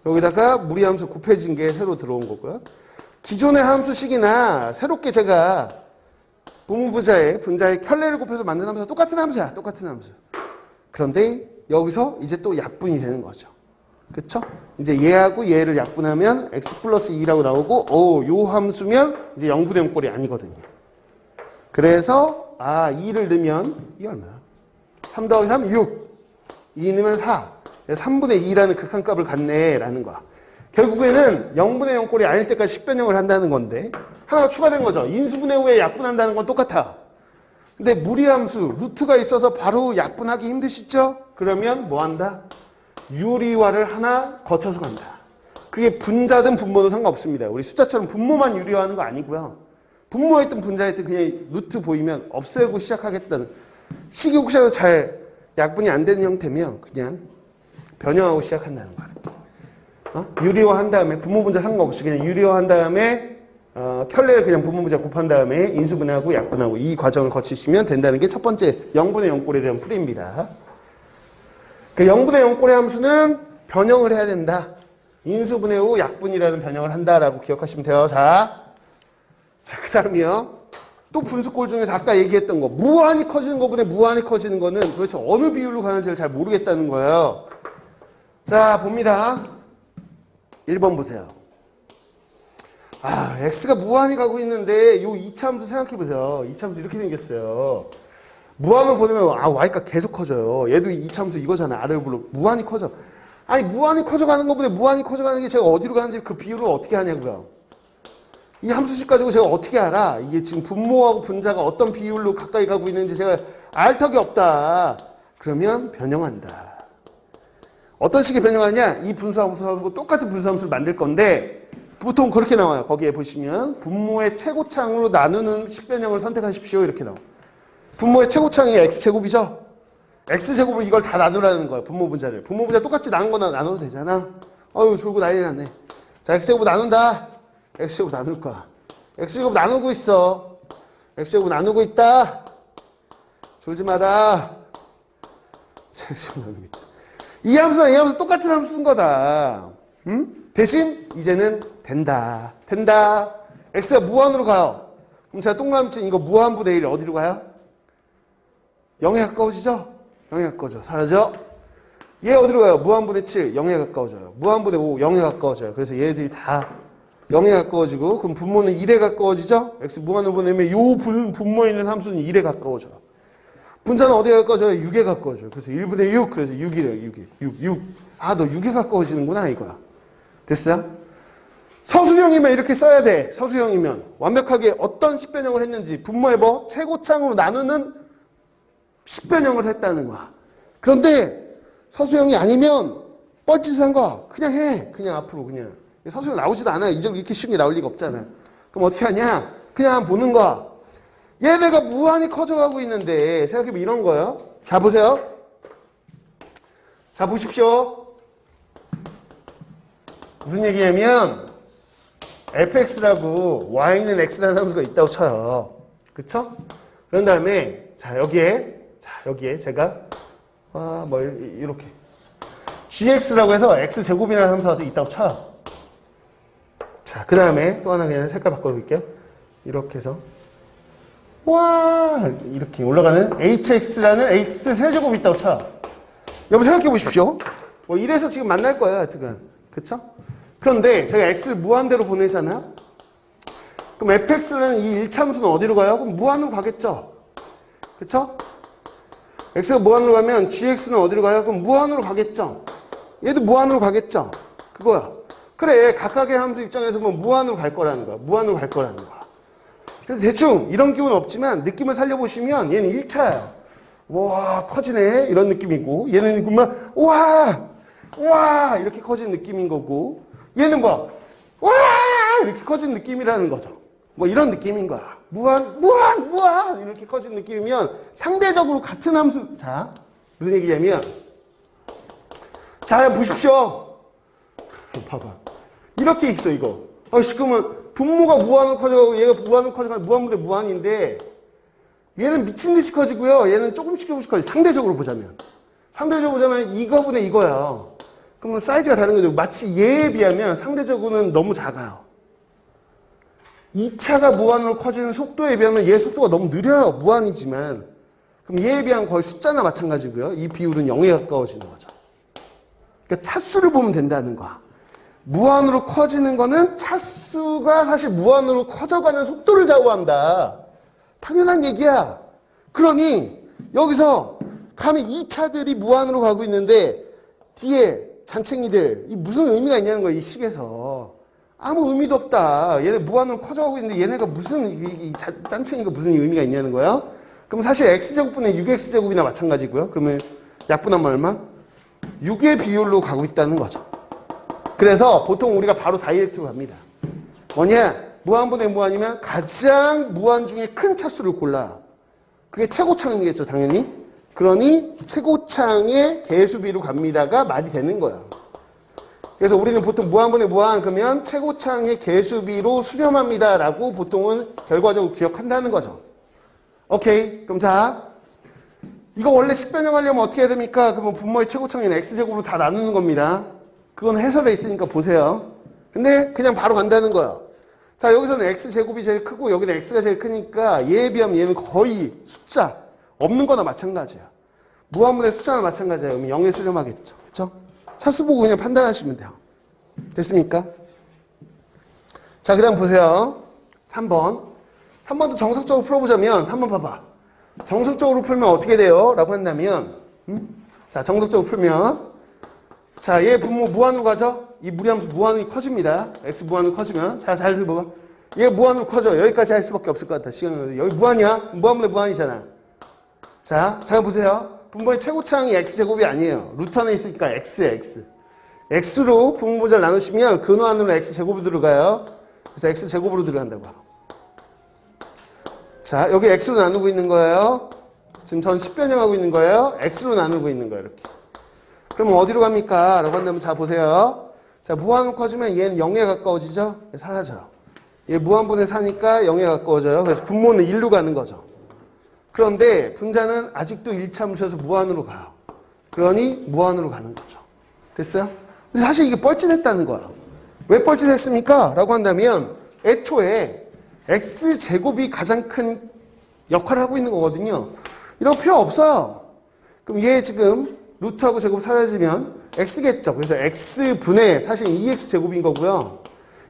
여기다가 무리함수 곱해진 게 새로 들어온 거고요. 기존의 함수식이나 새롭게 제가 분모분자에 분자의 켤레를 곱해서 만든 함수가 똑같은 함수야. 똑같은 함수. 그런데 여기서 이제 또 약분이 되는 거죠. 그쵸? 이제 얘하고 얘를 약분하면 x 플러스 2라고 나오고 요 함수면 이제 0분의 0꼴이 아니거든요. 그래서 2를 넣으면 이게 얼마야? 3 더하기 3, 6. 2 넣으면 4. 3분의 2라는 극한값을 갖네 라는 거야. 결국에는 0분의 0꼴이 아닐 때까지 식변형을 한다는 건데 하나가 추가된 거죠. 인수분해 후에 약분한다는 건 똑같아. 근데 무리함수, 루트가 있어서 바로 약분하기 힘드시죠? 그러면 뭐 한다? 유리화를 하나 거쳐서 간다. 그게 분자든 분모든 상관없습니다. 우리 숫자처럼 분모만 유리화하는 거 아니고요. 분모했든 분자했든 그냥 루트 보이면 없애고 시작하겠다는 식이 혹시라도 잘 약분이 안 되는 형태면 그냥 변형하고 시작한다는 거야. 유리화한 다음에 분모 분자 상관없이 그냥 유리화한 다음에 켤레를 그냥 분모 분자 곱한 다음에 인수분해하고 약분하고 이 과정을 거치시면 된다는 게 첫 번째 0분의 0꼴에 대한 풀이입니다. 그 0분의 0꼴의 함수는 변형을 해야 된다. 인수분해 후 약분이라는 변형을 한다라고 기억하시면 돼요. 자, 그 다음이요. 또 분수꼴 중에서 아까 얘기했던 거 무한히 커지는 것보다 무한히 커지는 거는 도대체 어느 비율로 가는지를 잘 모르겠다는 거예요. 자, 봅니다. 1번 보세요. x가 무한히 가고 있는데 요 2차 함수 생각해 보세요. 2차 함수 이렇게 생겼어요. 무한을 보내면 y가 계속 커져요. 얘도 2차 함수 이거잖아. 아래로 불러 무한히 커져. 아니 무한히 커져가는 것보다 무한히 커져가는 게 제가 어디로 가는지 그 비율을 어떻게 하냐고요. 이 함수식 가지고 제가 어떻게 알아? 이게 지금 분모하고 분자가 어떤 비율로 가까이 가고 있는지 제가 알 턱이 없다. 그러면 변형한다. 어떤 식의 변형하냐? 이 분수함수하고 똑같은 분수함수를 만들 건데 보통 그렇게 나와요. 거기에 보시면 분모의 최고창으로 나누는 식변형을 선택하십시오. 이렇게 나와요. 분모의 최고창이 x제곱이죠? x제곱을 이걸 다 나누라는 거예요. 분모 분자를. 분모 분자 똑같이 나눈 거나 나눠도 되잖아. 어휴 졸고 난리 났네. 자, x제곱 나눈다. x제곱 나눌 거야. x제곱 나누고 있어. x제곱 나누고 있다. 졸지 마라. x제곱 나누고 있다. 이 함수랑 이 함수 똑같은 함수 쓴 거다. 대신 이제는 된다. 된다. x가 무한으로 가요. 그럼 제가 동그라미 친 이거 무한분의 1 어디로 가요? 0에 가까워지죠? 0에 가까워져. 사라져. 얘 어디로 가요? 무한분의 7 0에 가까워져요. 무한분의 5 0에 가까워져요. 그래서 얘네들이 다 0에 가까워지고 그럼 분모는 1에 가까워지죠? x 무한으로 보내면 요 분모에 있는 함수는 1에 가까워져요. 분자는 어디에 가까워져요? 6에 가까워져요. 그래서 1분의 6 그래서 6이래요. 6. 너 6에 가까워지는구나 이거야. 됐어요? 서술형이면 이렇게 써야 돼. 서술형이면 완벽하게 어떤 10변형을 했는지 분모의 뭐 최고창으로 나누는 10변형을 했다는 거야. 그런데 서술형이 아니면 뻘짓을 한 거 그냥 해. 그냥 앞으로 그냥. 서술형 나오지도 않아. 이렇게 쉬운 게 나올 리가 없잖아. 그럼 어떻게 하냐? 그냥 보는 거야. 얘네가 무한히 커져가고 있는데 생각해보면 이런 거예요. 자 보세요. 자 보십시오. 무슨 얘기냐면 fx라고 y는 x라는 함수가 있다고 쳐요. 그쵸? 그런 다음에 자 여기에 제가 뭐 이렇게 gx라고 해서 x제곱이라는 함수가 있다고 쳐요. 자 그 다음에 또 하나 그냥 색깔 바꿔볼게요. 이렇게 해서 와 이렇게 올라가는 hx라는 x세제곱이 있다고 쳐요. 여러분 생각해 보십시오. 뭐 이래서 지금 만날 거예요. 하여튼 그쵸? 그런데 제가 x를 무한대로 보내잖아요. 그럼 fx라는 이 1차함수는 어디로 가요? 그럼 무한으로 가겠죠. 그쵸? x가 무한으로 가면 gx는 어디로 가요? 그럼 무한으로 가겠죠. 얘도 무한으로 가겠죠. 그거야. 그래 각각의 함수 입장에서 보면 무한으로 갈 거라는 거야. 무한으로 갈 거라는 거야. 그래서 대충 이런 기호는 없지만 느낌을 살려보시면 얘는 1차예요. 와 커지네 이런 느낌이고 얘는 그러면 와 이렇게 커지는 느낌인 거고 얘는 뭐 와 이렇게 커지는 느낌이라는 거죠. 뭐 이런 느낌인 거야. 무한 이렇게 커지는 느낌이면 상대적으로 같은 함수. 자 무슨 얘기냐면 잘 보십시오. 봐봐 이렇게 있어 이거. 그러면 분모가 무한으로 커져가고 얘가 무한으로 커져가고 무한분의 무한인데 얘는 미친 듯이 커지고요. 얘는 조금씩 커져. 상대적으로 보자면 이거분의 이거야. 그러면 사이즈가 다른 거죠. 마치 얘에 비하면 상대적으로는 너무 작아요. 2차가 무한으로 커지는 속도에 비하면 얘 속도가 너무 느려요. 무한이지만. 그럼 얘에 비하면 거의 숫자나 마찬가지고요. 이 비율은 0에 가까워지는 거죠. 그러니까 차수를 보면 된다는 거야. 무한으로 커지는 거는 차수가 사실 무한으로 커져가는 속도를 좌우한다. 당연한 얘기야. 그러니 여기서 감히 2차들이 무한으로 가고 있는데 뒤에 잔챙이들 이 무슨 의미가 있냐는 거야. 이 식에서. 아무 의미도 없다. 얘네 무한으로 커져가고 있는데 얘네가 무슨 이 짠챙이가 무슨 의미가 있냐는 거야. 그럼 사실 x제곱분의 6x제곱이나 마찬가지고요. 그러면 약분하면 얼마? 6의 비율로 가고 있다는 거죠. 그래서 보통 우리가 바로 다이렉트로 갑니다. 뭐냐? 무한분의 무한이면 가장 무한 중에 큰 차수를 골라. 그게 최고창이겠죠, 당연히. 그러니 최고창의 개수비로 갑니다가 말이 되는 거야. 그래서 우리는 보통 무한분의 무한 그러면 최고창의 개수비로 수렴합니다라고 보통은 결과적으로 기억한다는 거죠. 오케이. 그럼 자, 이거 원래 10변형 하려면 어떻게 해야 됩니까? 그러면 분모의 최고창인 x제곱으로 다 나누는 겁니다. 그건 해설에 있으니까 보세요. 근데 그냥 바로 간다는 거야. 자, 여기서는 x제곱이 제일 크고 여기는 x가 제일 크니까 얘에 비하면 얘는 거의 숫자 없는 거나 마찬가지야. 무한분의 숫자나 마찬가지야. 그러면 0에 수렴하겠죠. 그렇죠? 차수 보고 그냥 판단하시면 돼요. 됐습니까? 자, 그 다음 보세요. 3번. 3번도 정석적으로 풀어보자면 3번 봐봐. 정석적으로 풀면 어떻게 돼요? 라고 한다면 자, 정석적으로 풀면 자, 얘 분모 무한으로 가죠? 이 무리함수 무한으로 커집니다. x 무한으로 커지면 자, 잘 들어봐. 얘 무한으로 커져. 여기까지 할 수밖에 없을 것 같아. 시간은 여기 무한이야? 무한분의 무한이잖아. 자, 잘 보세요. 분모의 최고차항이 x제곱이 아니에요. 루트 안에 있으니까 x에 x. x로 분모를 나누시면 근호 안으로 x제곱이 들어가요. 그래서 x제곱으로 들어간다고. 자, 여기 x로 나누고 있는 거예요. 지금 전 10변형 하고 있는 거예요. x로 나누고 있는 거예요. 이렇게. 그러면 어디로 갑니까? 라고 한다면 자, 보세요. 자, 무한으로 커지면 얘는 0에 가까워지죠? 사라져요. 얘 무한분의 4니까 0에 가까워져요. 그래서 분모는 1로 가는 거죠. 그런데 분자는 아직도 1차 함수여서 무한으로 가요. 그러니 무한으로 가는 거죠. 됐어요? 근데 사실 이게 뻘짓했다는 거야. 왜 뻘짓했습니까? 라고 한다면 애초에 x제곱이 가장 큰 역할을 하고 있는 거거든요. 이런 거 필요 없어요. 그럼 얘 지금 루트하고 제곱 사라지면 x겠죠. 그래서 x분의 사실 2x제곱인 거고요.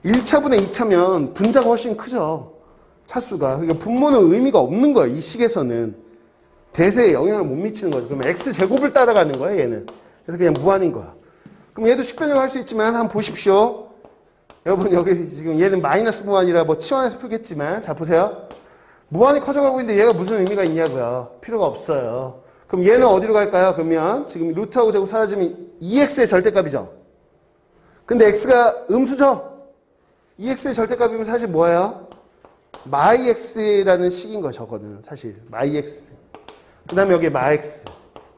1차분의 2차면 분자가 훨씬 크죠. 차수가. 그러니까 분모는 의미가 없는 거예요. 이 식에서는. 대세에 영향을 못 미치는 거죠. 그러면 x제곱을 따라가는 거예요. 얘는. 그래서 그냥 무한인 거야. 그럼 얘도 10변형 할 수 있지만 한번 보십시오. 여러분 여기 지금 얘는 마이너스 무한이라 뭐 치환해서 풀겠지만 자 보세요. 무한이 커져가고 있는데 얘가 무슨 의미가 있냐고요. 필요가 없어요. 그럼 얘는 어디로 갈까요? 그러면 지금 루트하고 제곱 사라지면 2x의 절대값이죠. 근데 x가 음수죠. 2x의 절대값이면 사실 뭐예요? 마이 x라는 식인 거죠. 저거는 사실 마이 x. 그 다음에 여기 마 x.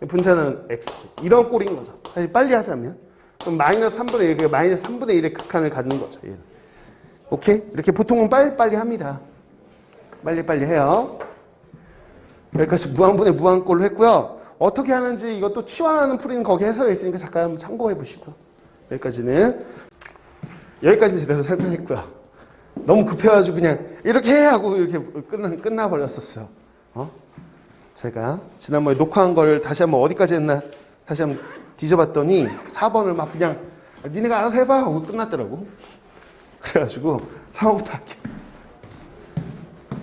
분자는 x. 이런 꼴인 거죠. 사실 빨리 하자면. 그럼 마이너스 3분의 1, 그러니까 마이너스 3분의 1의 극한을 갖는 거죠. 얘는. 오케이? 이렇게 보통은 빨리빨리 합니다. 빨리빨리 해요. 여기까지 무한분의 무한꼴로 했고요. 어떻게 하는지 이것도 치환하는 풀이는 거기 해설에 있으니까 잠깐 한번 참고해 보시고. 여기까지는 제대로 설명했고요. 너무 급해가지고 그냥 이렇게 해 하고 이렇게 끝나버렸었어요. 제가 지난번에 녹화한 걸 다시 한번 어디까지 했나 다시 한번 뒤져봤더니 4번을 막 그냥 니네가 알아서 해봐 하고 끝났더라고. 그래가지고 4번부터 할게요.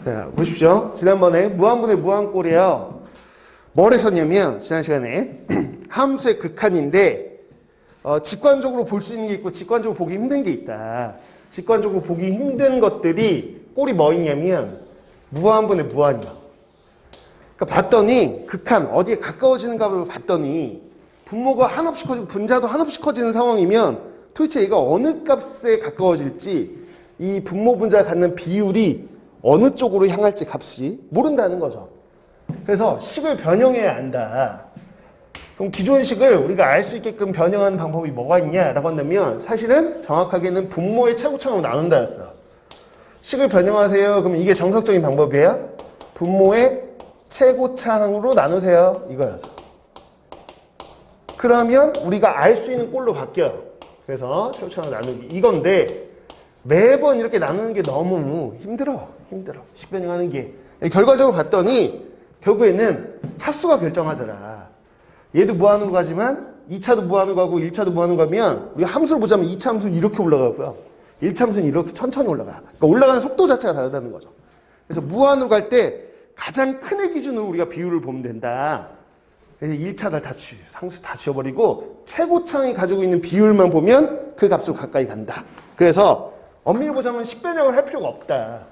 자, 보십시오. 지난번에 무한분의 무한꼴이에요. 뭘 했었냐면 지난 시간에 함수의 극한인데 직관적으로 볼 수 있는 게 있고 직관적으로 보기 힘든 게 있다. 직관적으로 보기 힘든 것들이 꼴이 뭐 있냐면 무한분의 무한이야. 그러니까 봤더니 극한 어디에 가까워지는 값을 봤더니 분모가 한없이 커지고 분자도 한없이 커지는 상황이면 도대체 얘가 어느 값에 가까워질지 이 분모 분자가 갖는 비율이 어느 쪽으로 향할지 값이 모른다는 거죠. 그래서 식을 변형해야 한다. 그럼 기존 식을 우리가 알 수 있게끔 변형하는 방법이 뭐가 있냐라고 한다면 사실은 정확하게는 분모의 최고창으로 나눈다였어요. 식을 변형하세요. 그럼 이게 정석적인 방법이에요. 분모의 최고창으로 나누세요. 이거였어. 그러면 우리가 알 수 있는 꼴로 바뀌어요. 그래서 최고창으로 나누기 이건데 매번 이렇게 나누는 게 너무 힘들어. 식 변형하는 게. 결과적으로 봤더니 결국에는 차수가 결정하더라. 얘도 무한으로 가지만 2차도 무한으로 가고 1차도 무한으로 가면 우리가 함수를 보자면 2차 함수는 이렇게 올라가고요. 1차 함수는 이렇게 천천히 올라가. 그러니까 올라가는 속도 자체가 다르다는 거죠. 그래서 무한으로 갈 때 가장 큰 애 기준으로 우리가 비율을 보면 된다. 그래서 1차 상수 다 지워버리고 최고창이 가지고 있는 비율만 보면 그 값으로 가까이 간다. 그래서 엄밀히 보자면 식변형을 할 필요가 없다.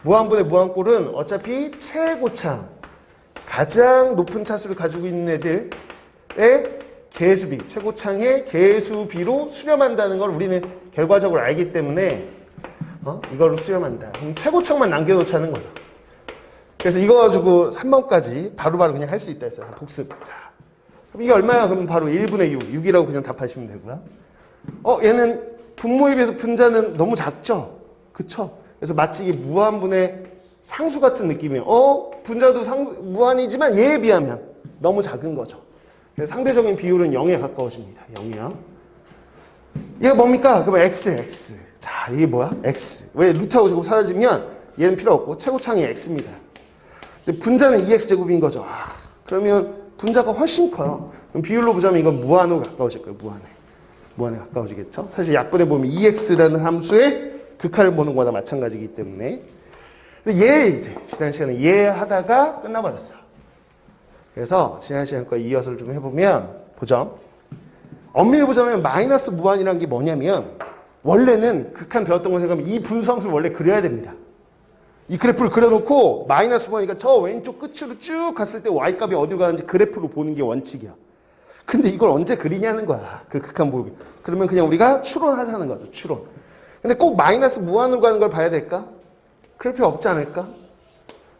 무한분의 무한꼴은 어차피 최고창, 가장 높은 차수를 가지고 있는 애들의 개수비, 최고창의 개수비로 수렴한다는 걸 우리는 결과적으로 알기 때문에 이걸로 수렴한다. 그럼 최고창만 남겨놓자는 거죠. 그래서 이거 가지고 3번까지 바로바로 그냥 할 수 있다 했어요. 복습. 자, 그럼 이게 얼마야? 그럼 바로 1분의 6, 6이라고 그냥 답하시면 되고요. 얘는 분모에 비해서 분자는 너무 작죠? 그쵸? 그래서 마치 이게 무한분의 상수 같은 느낌이에요. 분자도 무한이지만 얘에 비하면 너무 작은 거죠. 그래서 상대적인 비율은 0에 가까워집니다. 0이요. 얘가 뭡니까? 그러면 x. 자, 이게 뭐야? x. 왜 루트하고 제곱 사라지면 얘는 필요 없고 최고창이 x입니다. 근데 분자는 2x제곱인 거죠. 그러면 분자가 훨씬 커요. 그럼 비율로 보자면 이건 무한으로 가까워질 거예요. 무한에 가까워지겠죠. 사실 약분해 보면 2x라는 함수의 극한을 보는 거나 마찬가지이기 때문에. 근데 얘 이제 지난 시간에 얘 하다가 끝나버렸어요. 그래서 지난 시간 거 이어서 좀 해보면 보죠. 엄밀히 보자면 마이너스 무한이라는 게 뭐냐면 원래는 극한 배웠던 거 생각하면 이 분수함수를 원래 그려야 됩니다. 이 그래프를 그려놓고 마이너스 무한이니까 저 왼쪽 끝으로 쭉 갔을 때 y값이 어디로 가는지 그래프로 보는 게 원칙이야. 근데 이걸 언제 그리냐는 거야. 그 극한 보기. 그러면 그냥 우리가 추론하자는 거죠. 추론. 근데 꼭 마이너스 무한으로 가는 걸 봐야 될까? 그럴 필요 없지 않을까?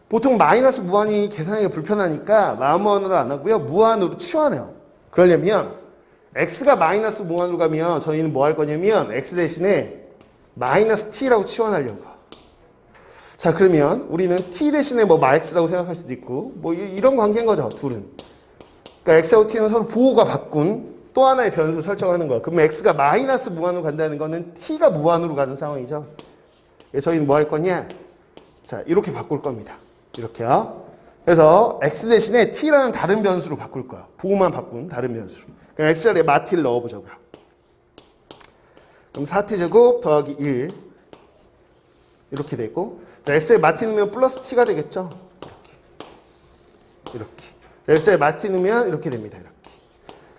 보통 마이너스 무한이 계산하기가 불편하니까 마무한으로 안 하고요. 무한으로 치환해요. 그러려면 x가 마이너스 무한으로 가면 저희는 뭐 할 거냐면 x 대신에 마이너스 t라고 치환하려고. 자, 그러면 우리는 t 대신에 뭐 마x라고 생각할 수도 있고 뭐 이런 관계인 거죠. 둘은. 그러니까 x하고 t는 서로 부호가 바꾼 또 하나의 변수 설정하는 거야. 그러면 x가 마이너스 무한으로 간다는 거는 t가 무한으로 가는 상황이죠. 저희는 뭐 할 거냐? 자, 이렇게 바꿀 겁니다. 이렇게요. 그래서 x 대신에 t라는 다른 변수로 바꿀 거야. 부호만 바꾼 다른 변수로. 그럼 x 자리에 마t를 넣어보자고요. 그럼 4t제곱 더하기 1 이렇게 되고, 자, x에 마t 넣으면 플러스 t가 되겠죠. 이렇게. 자, x에 마t 넣으면 이렇게 됩니다. 이렇게.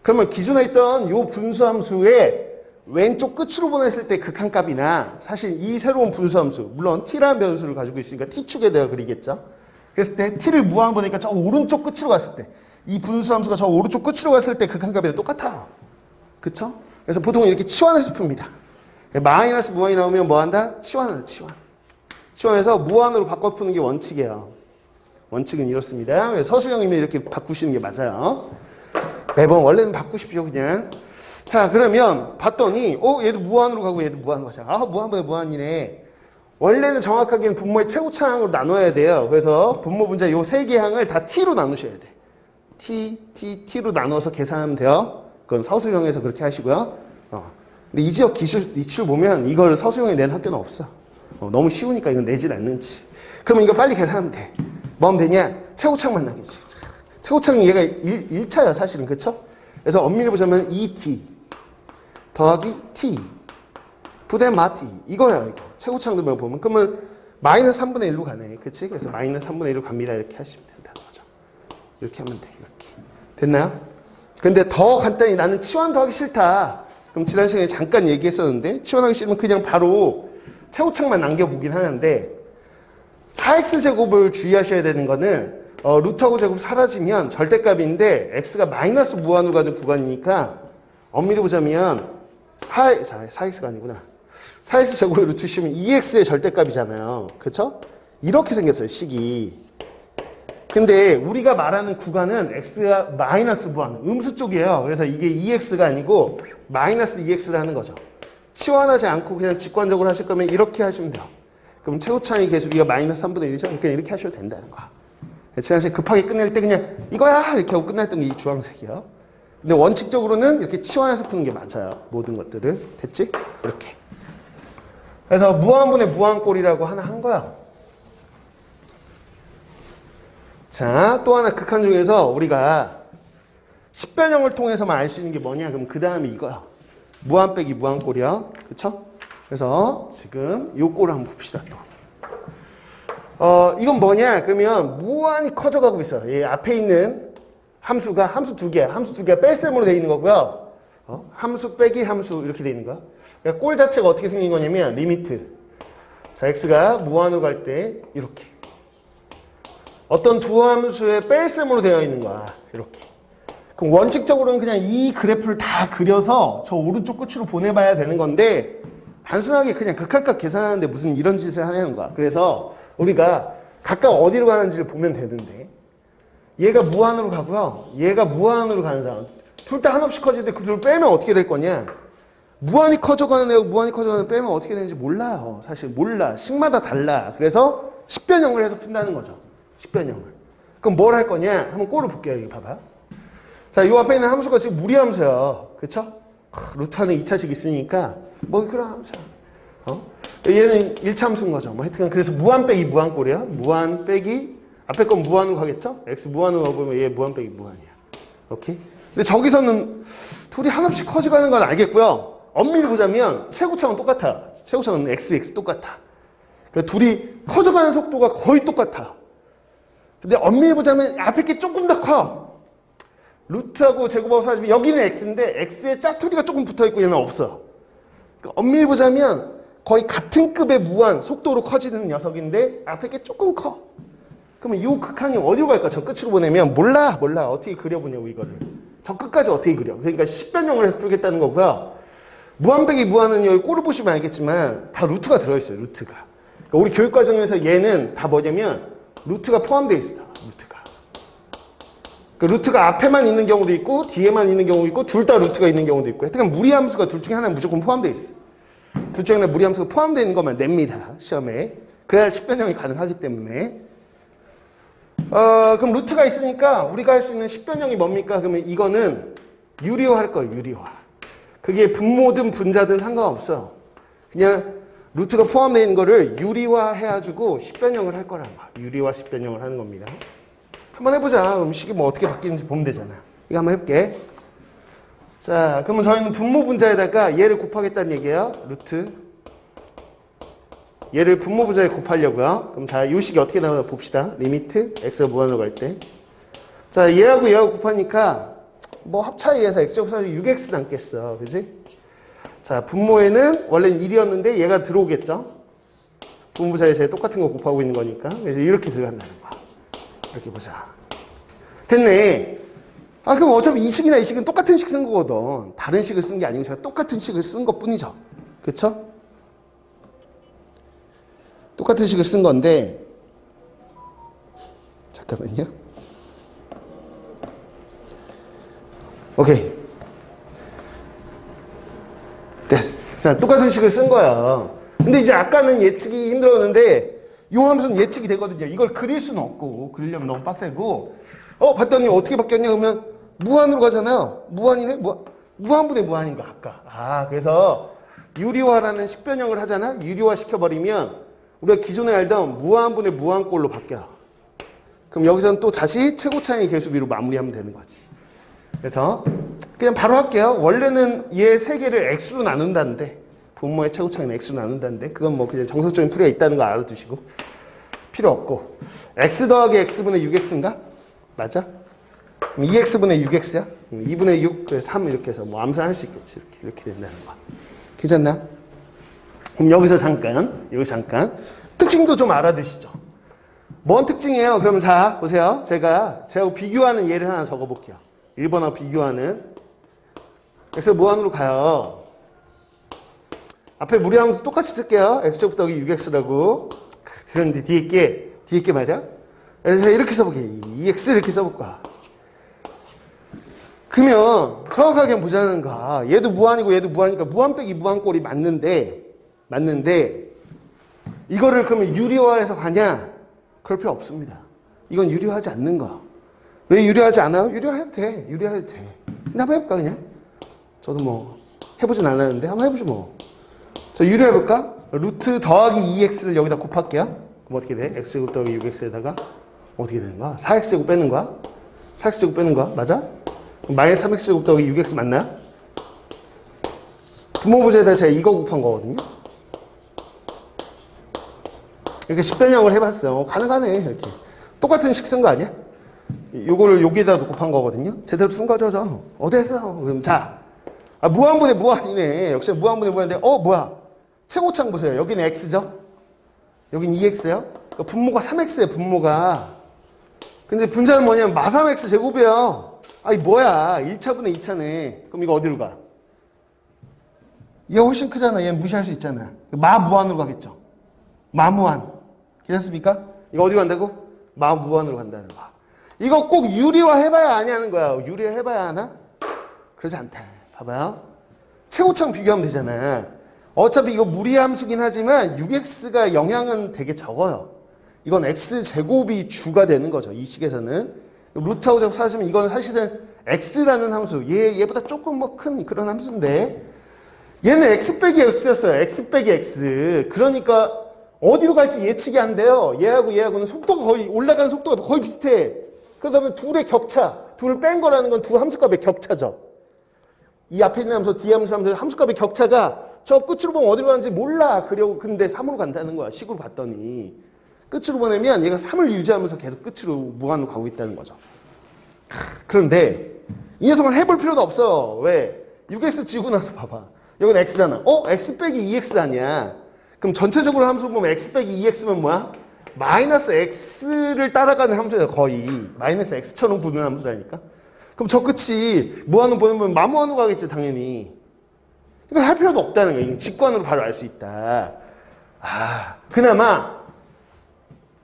그러면 기존에 있던 요 분수함수의 왼쪽 끝으로 보냈을 때 극한값이나 사실 이 새로운 분수함수, 물론 t라는 변수를 가지고 있으니까 t축에 대해 그리겠죠. 그랬을 때 t를 무한 보니까 저 오른쪽 끝으로 갔을 때 이 분수함수가 저 오른쪽 끝으로 갔을 때 극한값이랑 똑같아요. 그쵸? 그래서 보통 이렇게 치환해서 풉니다. 마이너스 무한이 나오면 뭐 한다? 치환한다, 치환. 치환해서 무한으로 바꿔 푸는 게 원칙이에요. 원칙은 이렇습니다. 그래서 서술형이면 이렇게 바꾸시는 게 맞아요. 매번 원래는 바꾸십시오, 그냥. 자, 그러면 봤더니 얘도 무한으로 가고 얘도 무한으로 가잖아. 무한보다 무한이네. 원래는 정확하게는 분모의 최고차항으로 나눠야 돼요. 그래서 분모 분자 요 세 개 항을 다 t로 나누셔야 돼. t로 나눠서 계산하면 돼요. 그건 서술형에서 그렇게 하시고요. 근데 이 지역 이출 보면 이걸 서술형에 낸 학교는 없어. 너무 쉬우니까 이건 내질 않는지. 그러면 이거 빨리 계산하면 돼. 뭐 하면 되냐? 최고차항만 나겠지. 최고차항 얘가 1차야 사실은. 그쵸? 그래서 엄밀히 보자면 2t 더하기 t 부대마 t 이거야 이거. 최고차항들만 보면 그러면 마이너스 3분의 1로 가네. 그치? 그래서 마이너스 3분의 1로 갑니다. 이렇게 하시면 된다는 거죠. 이렇게 하면 돼. 이렇게. 됐나요? 근데 더 간단히 나는 치환 더하기 싫다. 그럼 지난 시간에 잠깐 얘기했었는데 치환하기 싫으면 그냥 바로 최고차항만 남겨보긴 하는데 4x제곱을 주의하셔야 되는 거는 루트하고 제곱 사라지면 절대값인데 x가 마이너스 무한으로 가는 구간이니까 엄밀히 보자면 4x가 아니구나. 4x제곱의 루트 씌우면 2x의 절대값이잖아요. 그쵸? 이렇게 생겼어요, 식이. 근데 우리가 말하는 구간은 x가 마이너스 무한, 음수 쪽이에요. 그래서 이게 2x가 아니고 마이너스 2x라는 거죠. 치환하지 않고 그냥 직관적으로 하실 거면 이렇게 하시면 돼요. 그럼 최고차항이 계속 이거 마이너스 3분의 1이죠? 그냥 이렇게 하셔도 된다는 거야. 지난 시간에 급하게 끝낼 때 그냥 이거야! 이렇게 하고 끝났던 게 이 주황색이요. 근데 원칙적으로는 이렇게 치환해서 푸는 게 맞아요. 모든 것들을. 됐지? 이렇게. 그래서 무한분의 무한꼴이라고 하나 한 거야. 자, 또 하나 극한 중에서 우리가 10변형을 통해서만 알 수 있는 게 뭐냐? 그럼 그 다음이 이거야. 무한 빼기 무한꼴이야. 그쵸? 그래서 지금 요 꼴을 한번 봅시다. 또. 이건 뭐냐? 그러면 무한히 커져가고 있어요. 이 앞에 있는 함수가 함수 두 개가 뺄셈으로 되어 있는 거고요. 함수 빼기 함수 이렇게 되어 있는 거야. 그러니까 꼴 자체가 어떻게 생긴 거냐면 리미트. 자, x가 무한으로 갈 때 이렇게. 어떤 두 함수의 뺄셈으로 되어 있는 거야. 이렇게. 그럼 원칙적으로는 그냥 이 그래프를 다 그려서 저 오른쪽 끝으로 보내봐야 되는 건데 단순하게 그냥 극한값 계산하는데 무슨 이런 짓을 하냐는 거야. 그래서 우리가 각각 어디로 가는지를 보면 되는데 얘가 무한으로 가고요. 얘가 무한으로 가는 사람. 둘 다 한없이 커지는데 그 둘을 빼면 어떻게 될 거냐. 무한히 커져가는 애가 무한히 커져가는 애 빼면 어떻게 되는지 몰라요. 사실 몰라. 식마다 달라. 그래서 10변형을 해서 푼다는 거죠. 10변형을. 그럼 뭘 할 거냐? 한번 꼴을 볼게요. 여기 봐봐. 자, 요 앞에 있는 함수가 지금 무리함수야. 그쵸? 루트 안에 2차식 있으니까 뭐 그런 함수야. 얘는 1차 함수인 거죠. 뭐 하여튼 그래서 무한 빼기 무한꼴이야. 무한 빼기 앞에 건 무한으로 가겠죠? x 무한으로 넣어보면 얘 무한 빼기 무한이야. 오케이? 근데 저기서는 둘이 한없이 커져가는 건 알겠고요. 엄밀히 보자면 최고차항은 똑같아. 최고차항은 x 똑같아. 그러니까 둘이 커져가는 속도가 거의 똑같아. 근데 엄밀히 보자면 앞에 게 조금 더 커. 루트하고 제곱하고 사라지면 여기는 x인데 x에 짜투리가 조금 붙어있고 얘는 없어. 그러니까 엄밀히 보자면 거의 같은 급의 무한 속도로 커지는 녀석인데 앞에 게 조금 커. 그러면 이 극한이 어디로 갈까? 저 끝으로 보내면 몰라. 어떻게 그려보냐고 이거를. 저 끝까지 어떻게 그려. 그러니까 10변형을 해서 풀겠다는 거고요. 무한 빼기 무한은 여기 꼴을 보시면 알겠지만 다 루트가 들어있어요. 루트가. 그러니까 우리 교육과정에서 얘는 다 뭐냐면 루트가 포함되어 있어. 루트가. 그 루트가 앞에만 있는 경우도 있고 뒤에만 있는 경우도 있고 둘 다 루트가 있는 경우도 있고 하여튼 무리함수가 둘 중에 하나는 무조건 포함되어 있어. 둘 중에 하나 무리함수가 포함되어 있는 것만 냅니다. 시험에. 그래야 10변형이 가능하기 때문에. 그럼 루트가 있으니까 우리가 할 수 있는 10변형이 뭡니까? 그러면 이거는 유리화 할 거예요. 유리화. 그게 분모든 분자든 상관없어. 그냥 루트가 포함되어 있는 거를 유리화 해가지고 10변형을 할 거란 거야. 유리화 10변형을 하는 겁니다. 한번 해보자. 음식이 뭐 어떻게 바뀌는지 보면 되잖아. 이거 한번 해볼게. 자, 그러면 저희는 분모 분자에다가 얘를 곱하겠다는 얘기예요. 루트. 얘를 분모 분자에 곱하려고요. 그럼 자, 이 식이 어떻게 나오나 봅시다. 리미트 x가 무한으로 갈 때. 자, 얘하고 곱하니까 뭐 합차에 의해서 x제곱 사라지고 6x 남겠어. 그지? 자, 분모에는 원래는 1이었는데 얘가 들어오겠죠? 분모 사이에 똑같은 거 곱하고 있는 거니까. 그래서 이렇게 들어간다는 거야. 이렇게 보자. 됐네. 아, 그럼 어차피 이 식이나 이 식은 똑같은 식 쓴 거거든. 다른 식을 쓴 게 아니고 제가 똑같은 식을 쓴 것 뿐이죠. 그쵸? 똑같은 식을 쓴 건데, 잠깐만요. 오케이. 됐어. 자, 똑같은 식을 쓴 거야. 근데 이제 아까는 예측이 힘들었는데, 요 함수는 예측이 되거든요. 이걸 그릴 수는 없고, 그리려면 너무 빡세고, 봤더니 어떻게 바뀌었냐? 그러면 무한으로 가잖아요. 무한이네? 무한분의 무한인 거, 아까. 아, 그래서 유리화라는 식변형을 하잖아? 유리화 시켜버리면, 우리가 기존에 알던 무한분의 무한꼴로 바뀌어. 그럼 여기서는 또 다시 최고차항의 개수비로 마무리하면 되는 거지. 그래서 그냥 바로 할게요. 원래는 얘 세 개를 x로 나눈다는데 분모의 최고차항은 x로 나눈다는데 그건 뭐 그냥 정석적인 풀이가 있다는 거 알아두시고 필요 없고 x 더하기 x분의 6x인가? 맞아? 그럼 2x분의 6x야? 2분의 6, 그래서 3 이렇게 해서 뭐 암산할 수 있겠지. 이렇게 된다는 거야. 괜찮나? 그럼 여기서 잠깐 특징도 좀 알아두시죠. 뭔 특징이에요? 그러면 자, 보세요. 제가 비교하는 예를 하나 적어볼게요. 1번하고 비교하는. 그래서 무한으로 가요. 앞에 무리하면서 똑같이 쓸게요. x제곱 더하기 6x라고. 들었는데 뒤에 게 맞아? 그래서 이렇게 써볼게. 2x 이렇게 써볼 거야. 그러면 정확하게 보자는 거야. 얘도 무한이고 얘도 무한이니까 무한 빼기 무한꼴이 맞는데 이거를 그러면 유리화해서 가냐? 그럴 필요 없습니다. 이건 유리화하지 않는 거야. 왜 유리화하지 않아요? 유리화해도 돼. 근데 한번 해볼까 그냥? 저도 뭐 해보진 않았는데 한번 해보죠 뭐. 저 유리화해볼까? 루트 더하기 2x를 여기다 곱할게요. 그럼 어떻게 돼? x제곱 더하기 6x에다가 어떻게 되는 거야? 4x제곱 빼는 거야? 4x제곱 빼는 거야? 맞아? 그럼 마이너스 3x제곱 더하기 6x 맞나요? 분모부재에다 제가 이거 곱한 거거든요. 이렇게 식변형을 해봤어요. 가능하네 이렇게. 똑같은 식 쓴 거 아니야? 요거를 여기에다 곱한 거거든요. 제대로 쓴 거죠, 저. 어디서? 그럼 자, 무한분의 무한이네. 역시 무한분의 무한인데, 뭐야? 최고차항 보세요. 여기는 x죠? 여긴 2x예요? 그러니까 분모가 3x예요, 분모가. 근데 분자는 뭐냐면 마3x 제곱이에요. 아니 뭐야? 1차분의 2차네. 그럼 이거 어디로 가? 얘가 훨씬 크잖아. 얘는 무시할 수 있잖아. 마무한으로 가겠죠. 마무한. 괜찮습니까? 이거 어디로 간다고? 마무한으로 간다는 거야. 이거 꼭 유리화 해봐야 아냐는 거야. 유리화 해봐야 하나? 그러지 않다. 봐봐요. 최고차항 비교하면 되잖아. 어차피 이거 무리함수긴 하지만 6x가 영향은 되게 적어요. 이건 x제곱이 주가 되는 거죠. 이 식에서는. 루트하고 제곱 사시면 이건 사실은 x라는 함수. 얘보다 조금 뭐 큰 그런 함수인데 얘는 x 빼기 x였어요. x 빼기 x. 그러니까 어디로 갈지 예측이 안 돼요. 얘하고는 속도가 거의 올라가는 속도가 거의 비슷해. 그러다 보면 둘의 격차, 둘을 뺀 거라는 건 두 함수값의 격차죠. 이 앞에 있는 함수, 뒤에 함수, 함수값의 격차가 저 끝으로 보면 어디로 가는지 몰라. 그려고 근데 3으로 간다는 거야. 식으로 봤더니. 끝으로 보내면 얘가 3을 유지하면서 계속 끝으로 무한으로 가고 있다는 거죠. 그런데 이 녀석을 해볼 필요도 없어. 왜? 6x 지우고 나서 봐봐. 여기는 x잖아. x 빼기 2x 아니야. 그럼 전체적으로 함수를 보면 x 빼기 2x면 뭐야? 마이너스 x를 따라가는 함수야 거의. 마이너스 x처럼 부는 함수라니까. 그럼 저 끝이 무한으로 보내면 마무한으로 가겠지 당연히. 이거 할 필요도 없다는 거야. 직관으로 바로 알 수 있다. 그나마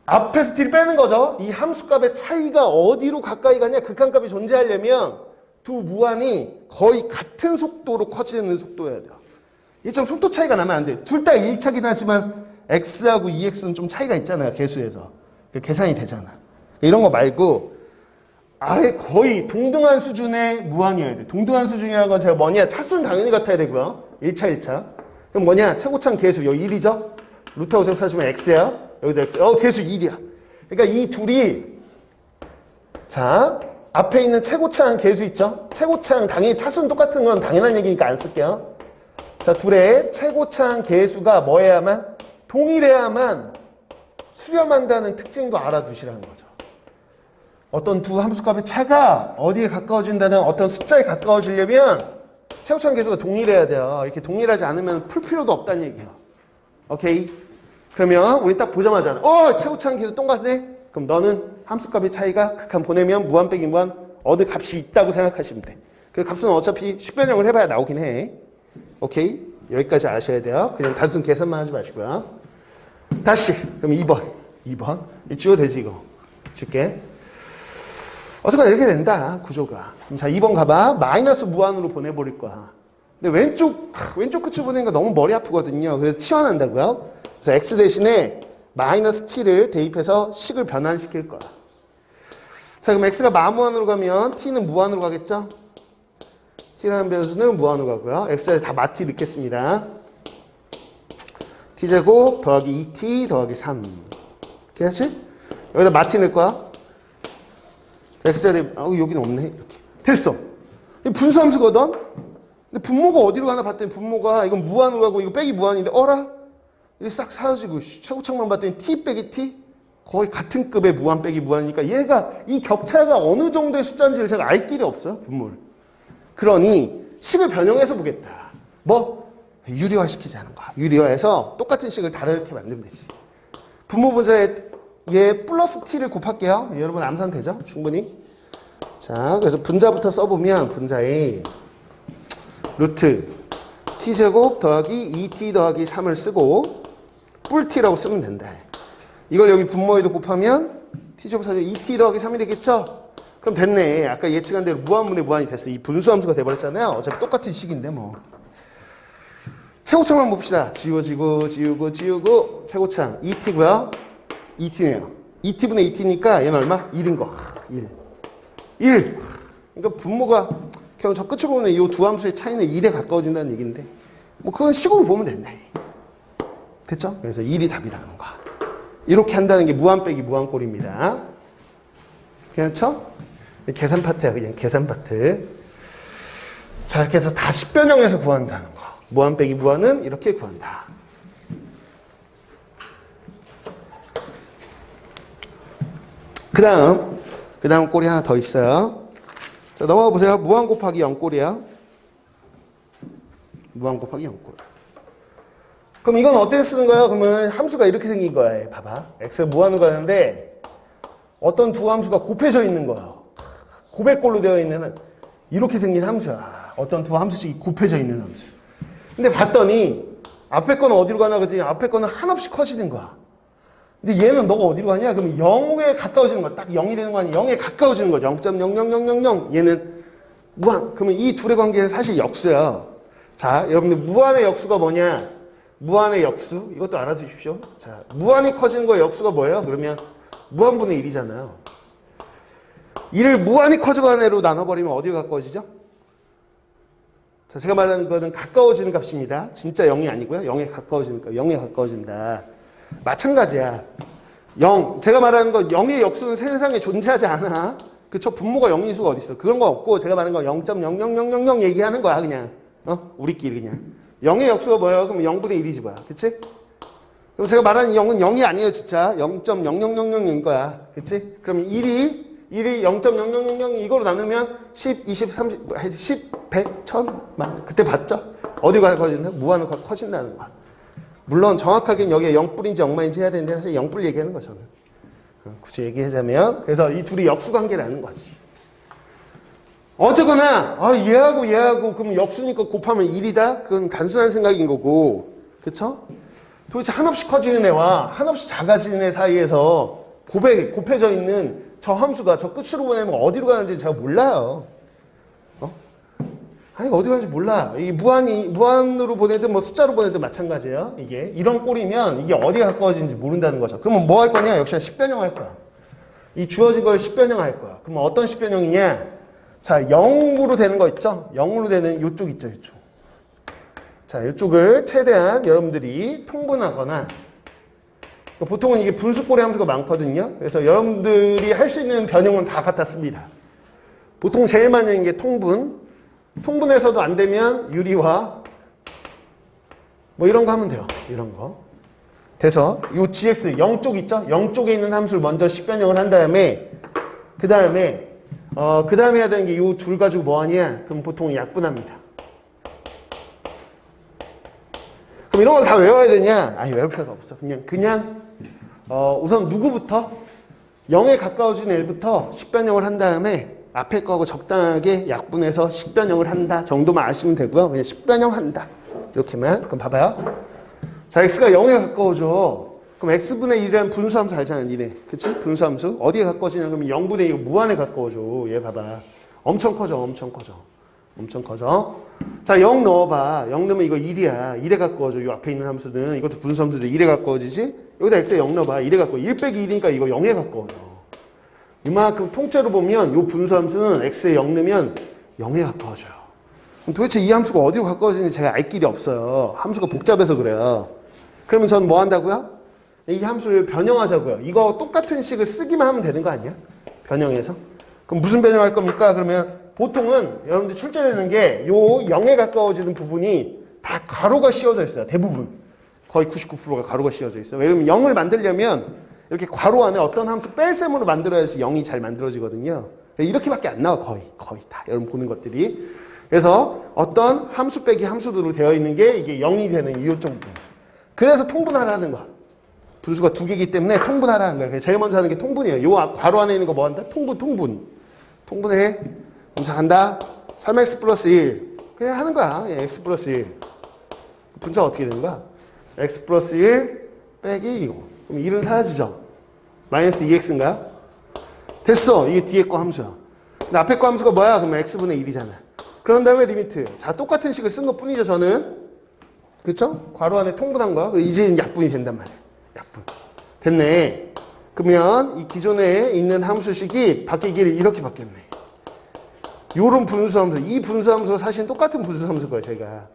앞에서 뒤를 빼는 거죠. 이 함수값의 차이가 어디로 가까이 가냐. 극한값이 존재하려면 두 무한이 거의 같은 속도로 커지는 속도여야 돼요. 이처럼 속도 차이가 나면 안 돼. 둘 다 1차긴 하지만 x하고 2x는 좀 차이가 있잖아요. 계수에서. 계산이 되잖아. 이런 거 말고 아예 거의 동등한 수준의 무한이어야 돼. 동등한 수준이라는 건 제가 뭐냐. 차수는 당연히 같아야 되고요. 1차, 1차. 그럼 뭐냐. 최고차항 개수. 여기 1이죠? 루트하고 제곱 사시면 x야. 여기도 x. 개수 1이야. 그러니까 이 둘이 자 앞에 있는 최고차항 개수 있죠? 최고차항 당연히 차수는 똑같은 건 당연한 얘기니까 안 쓸게요. 자, 둘의 최고차항 개수가 뭐여야만? 동일해야만 수렴한다는 특징도 알아두시라는 거죠. 어떤 두 함수값의 차가 어디에 가까워진다는 어떤 숫자에 가까워지려면 최우창 계수가 동일해야 돼요. 이렇게 동일하지 않으면 풀 필요도 없다는 얘기예요. 오케이? 그러면 우리 딱 보자마자 최우창 계수 똑같네? 그럼 너는 함수값의 차이가 극한 보내면 무한 빼기 무한 얻을 값이 있다고 생각하시면 돼. 그 값은 어차피 식변형을 해봐야 나오긴 해. 오케이? 여기까지 아셔야 돼요. 그냥 단순 계산만 하지 마시고요. 다시 그럼 2번 지워도 되지 이거. 줄게. 어쨌거나 이렇게 된다 구조가. 자 2번 가봐. 마이너스 무한으로 보내버릴 거야. 근데 왼쪽 끝을 보내니까 너무 머리 아프거든요. 그래서 치환한다고요. 그래서 x 대신에 마이너스 t를 대입해서 식을 변환시킬 거야. 자 그럼 x가 마무한으로 가면 t는 무한으로 가겠죠? t라는 변수는 무한으로 가고요. x에 다 마T 넣겠습니다. t제곱 더하기 2t 더하기 3. 괜찮지? 여기다 마T 넣을 거야. x자리 여기는 없네. 이렇게 됐어. 분수함수거든. 근데 분모가 어디로 가나 봤더니 분모가 이건 무한으로 가고 이거 빼기 무한인데 어라? 이게 싹 사라지고 최고창만 봤더니 t 빼기 t 거의 같은 급의 무한 빼기 무한이니까 얘가 이 격차가 어느 정도의 숫자인지를 제가 알 길이 없어요. 분모를. 그러니 식을 변형해서 보겠다. 뭐? 유리화시키자는 거야. 유리화해서 똑같은 식을 다르게 만들면 되지. 분모 분자에 얘 플러스 t를 곱할게요. 여러분 암산 되죠? 충분히. 자, 그래서 분자부터 써보면 분자에 루트 t제곱 더하기 2t 더하기 3을 쓰고 뿔t라고 쓰면 된다. 이걸 여기 분모에도 곱하면 t제곱 사죠 2t 더하기 3이 되겠죠? 그럼 됐네. 아까 예측한 대로 무한분의 무한이 됐어. 이 분수함수가 돼버렸잖아요. 어차피 똑같은 식인데 뭐. 최고창만 봅시다. 지우고 최고창 2t고요. 2t네요. 2t분의 2t니까 얘는 얼마? 1인 거. 1. 그러니까 분모가 그냥 저 끝으로 보면 이 두 함수의 차이는 1에 가까워진다는 얘기인데 뭐 그건 식으로 보면 됐네. 됐죠? 그래서 1이 답이라는 거야. 이렇게 한다는 게 무한 빼기 무한 꼴입니다. 괜찮죠? 계산 파트야. 그냥 계산 파트. 자 이렇게 해서 다 식변형에서 구한다는 거. 무한 빼기 무한은 이렇게 구한다. 그 다음 꼴이 하나 더 있어요. 자, 넘어가 보세요. 무한 곱하기 0꼴이야. 무한 곱하기 0꼴. 그럼 이건 어떻게 쓰는 거예요? 그러면 함수가 이렇게 생긴 거야. 봐봐. x가 무한으로 가는데 어떤 두 함수가 곱해져 있는 거예요. 고백꼴로 되어 있는 이렇게 생긴 함수야. 어떤 두 함수씩이 곱해져 있는 함수. 근데 봤더니 앞에 거는 어디로 가나 그랬더니 앞에 거는 한없이 커지는 거야. 근데 얘는 너가 어디로 가냐? 그러면 0에 가까워지는 거야. 딱 0이 되는 거 아니야? 0에 가까워지는 거야. 0.00000. 얘는 무한. 그러면 이 둘의 관계는 사실 역수야. 자, 여러분들 무한의 역수가 뭐냐? 무한의 역수. 이것도 알아두십시오. 자, 무한이 커지는 거의 역수가 뭐예요? 그러면 무한분의 1이잖아요. 1을 무한히 커져가는 애로 나눠버리면 어디로 가까워지죠? 자, 제가 말하는 거는 가까워지는 값입니다. 진짜 0이 아니고요. 0에 가까워지는 값. 0에 가까워진다. 마찬가지야. 0. 제가 말하는 건 0의 역수는 세상에 존재하지 않아. 그쵸? 분모가 0인 수가 어디 있어? 그런 거 없고 제가 말하는 건 0.00000 얘기하는 거야 그냥. 우리끼리 그냥. 0의 역수가 뭐예요? 그럼 0분의 1이지 뭐야. 그치? 그럼 제가 말하는 0은 0이 아니에요 진짜. 0.0000인 거야. 그치? 그럼 1이 0.0000 이거로 나누면 10, 20, 30, 10, 100, 1000만. 그때 봤죠? 어디로 가까워진다? 무한으로 커진다는 거야. 물론 정확하게는 여기에 0뿔인지 0만인지 해야 되는데 사실 0뿔 얘기하는 거죠. 굳이 얘기하자면 그래서 이 둘이 역수관계라는 거지. 어쨌거나 얘하고 그럼 역수니까 곱하면 1이다? 그건 단순한 생각인 거고 그쵸? 도대체 한없이 커지는 애와 한없이 작아지는 애 사이에서 곱해져 있는 저 함수가 저 끝으로 보내면 어디로 가는지 제가 몰라요. 아니 어디 가는지 몰라. 이 무한으로 보내든 뭐 숫자로 보내든 마찬가지예요. 이게 이런 꼴이면 이게 어디가 가까워지는지 모른다는 거죠. 그러면 뭐 할 거냐? 역시나 식변형 할 거야. 이 주어진 걸 식변형 할 거야. 그러면 어떤 식변형이냐? 자, 0으로 되는 거 있죠? 0으로 되는 요쪽 있죠, 요쪽. 자, 요쪽을 최대한 여러분들이 통분하거나 보통은 이게 분수꼴의 함수가 많거든요. 그래서 여러분들이 할 수 있는 변형은 다 같았습니다. 보통 제일 많이 하는 게 통분. 통분해서도 안 되면 유리화 뭐 이런 거 하면 돼요. 이런 거. 돼서 요 gx 0쪽 있죠? 0쪽에 있는 함수를 먼저 식변형을 한 다음에 그 다음에 해야 되는 게 요 둘 가지고 뭐 하냐? 그럼 보통 약분합니다. 그럼 이런 걸 다 외워야 되냐? 아니, 외울 필요도 없어. 그냥 우선 누구부터? 0에 가까워진 애부터 식변형을 한 다음에 앞에 거하고 적당하게 약분해서 식변형을 한다 정도만 아시면 되고요. 그냥 식변형 한다. 이렇게만. 그럼 봐봐요. 자, x가 0에 가까워져. 그럼 x분의 1이라는 분수함수 알잖아, 니네. 그치? 분수함수. 어디에 가까워지냐? 그러면 0분의 2가 무한에 가까워져. 얘 봐봐. 엄청 커져, 엄청 커져. 엄청 커져. 자, 0 넣어봐. 0 넣으면 이거 1이야. 1에 가까워져. 요 앞에 있는 함수는. 이것도 분수함수들 1에 가까워지지? 여기다 x에 0 넣어봐. 1에 가까워. 1 빼기 1이니까 이거 0에 가까워져. 이만큼 통째로 보면 요 분수함수는 x에 0 넣으면 0에 가까워져요. 그럼 도대체 이 함수가 어디로 가까워지는지 제가 알 길이 없어요. 함수가 복잡해서 그래요. 그러면 전 뭐 한다고요? 이 함수를 변형하자고요. 이거 똑같은 식을 쓰기만 하면 되는 거 아니야? 변형해서. 그럼 무슨 변형할 겁니까? 그러면 보통은 여러분들 출제되는 게 요 0에 가까워지는 부분이 다 가로가 씌워져 있어요. 대부분. 거의 99%가 가로가 씌워져 있어요. 왜냐면 0을 만들려면 이렇게 괄호 안에 어떤 함수 뺄셈으로 만들어야지 0이 잘 만들어지거든요. 이렇게밖에 안 나와. 거의 다. 여러분 보는 것들이. 그래서 어떤 함수 빼기 함수들로 되어 있는 게 이게 0이 되는 이요점 분수. 그래서 통분하라는 거야. 분수가 두 개이기 때문에 통분하라는 거야. 제일 먼저 하는 게 통분이에요. 요 괄호 안에 있는 거 뭐 한다? 통분. 통분해. 그럼 자, 간다. 3x 플러스 1. 그냥 하는 거야. x 플러스 1. 분자가 어떻게 되는 거야? x 플러스 1 빼기 이거. 그럼 1은 사라지죠. 마이너스 2x인가요? 됐어. 이게 뒤에 거 함수야. 근데 앞에 거 함수가 뭐야? 그러면 x분의 1이잖아. 그런 다음에 리미트. 자, 똑같은 식을 쓴 것 뿐이죠, 저는. 그쵸? 괄호 안에 통분한 거. 이제는 약분이 된단 말이야. 약분. 됐네. 그러면 이 기존에 있는 함수식이 바뀌기를 이렇게 바뀌었네. 요런 분수함수. 이 분수함수가 사실 똑같은 분수함수일 거예요, 저희가.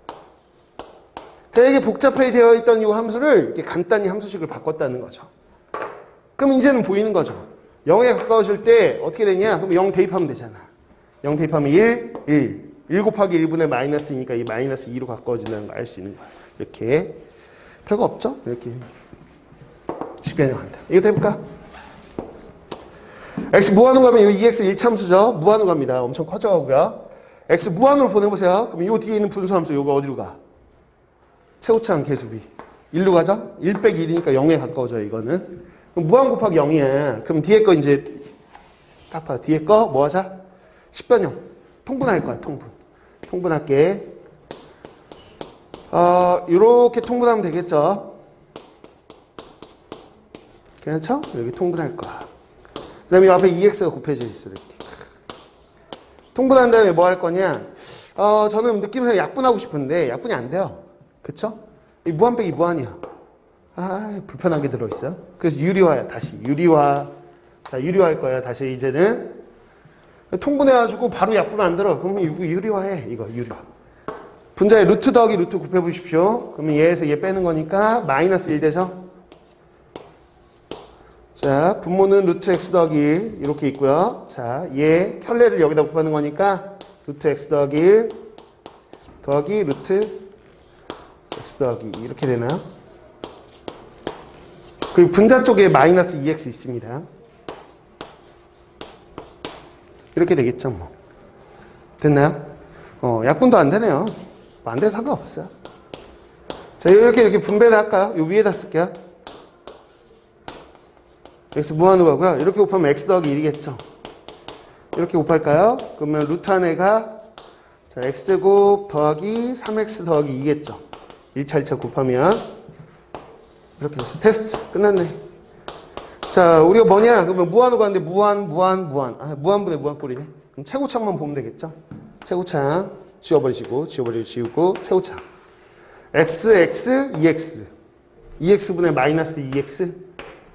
되게 복잡하게 되어 있던 이 함수를 이렇게 간단히 함수식을 바꿨다는 거죠. 그럼 이제는 보이는 거죠. 0에 가까워질 때 어떻게 되냐? 그럼 0 대입하면 되잖아. 0 대입하면 1 곱하기 1분의 마이너스니까 이 마이너스 2로 가까워진다는 걸 알 수 있는 거야. 이렇게. 별거 없죠? 이렇게. 식변형한다. 이거 해볼까? x 무한으로 가면 이 2x 1참수죠. 무한으로 갑니다. 엄청 커져가고요. x 무한으로 보내보세요. 그럼 이 뒤에 있는 분수함수 이거 어디로 가? 최고차항 계수비. 1로 가죠? 1 빼기 1이니까 0에 가까워져요. 이거는. 그럼 무한 곱하기 0이야. 그럼 뒤에 거 이제 딱 봐. 뒤에 거 뭐 하자? 식변형. 통분할 거야. 통분할게. 요렇게 통분하면 되겠죠? 괜찮죠? 여기 통분할 거야. 그 다음에 이 앞에 2x가 곱해져 있어. 이렇게. 통분한 다음에 뭐 할 거냐? 저는 느낌상 약분하고 싶은데 약분이 안 돼요. 그쵸? 이 무한 빼기 무한이야. 불편하게 들어있어요. 그래서 유리화야. 다시 유리화. 자, 유리화할 거야. 다시 이제는 통분해가지고 바로 약분 안 들어. 그러면 유리화해. 이거 유리화. 분자에 루트 더하기 루트 곱해보십시오. 그러면 얘에서 얘 빼는 거니까 마이너스 1 되죠? 자, 분모는 루트 x 더하기 1 이렇게 있고요. 자, 얘 켤레를 여기다 곱하는 거니까 루트 x 더하기 1 더하기 루트 x 더하기 2 이렇게 되나요? 그리고 분자 쪽에 마이너스 2x 있습니다. 이렇게 되겠죠, 뭐. 됐나요? 약분도 안 되네요. 안 돼도 상관없어요. 자, 이렇게 분배를 할까요? 요 위에다 쓸게요. x 무한으로 가고요. 이렇게 곱하면 x 더하기 1이겠죠. 이렇게 곱할까요? 그러면 루트 안에가 자, x제곱 더하기 3x 더하기 2겠죠. 1차 1차 곱하면 이렇게 됐어. 됐어. 끝났네. 자, 우리가 뭐냐? 그러면 무한으로 가는데 무한. 무한분의 무한꼴이네. 그럼 최고차만 보면 되겠죠. 최고차 지우고 최고차. x, 2x. 2x분의 마이너스 2x.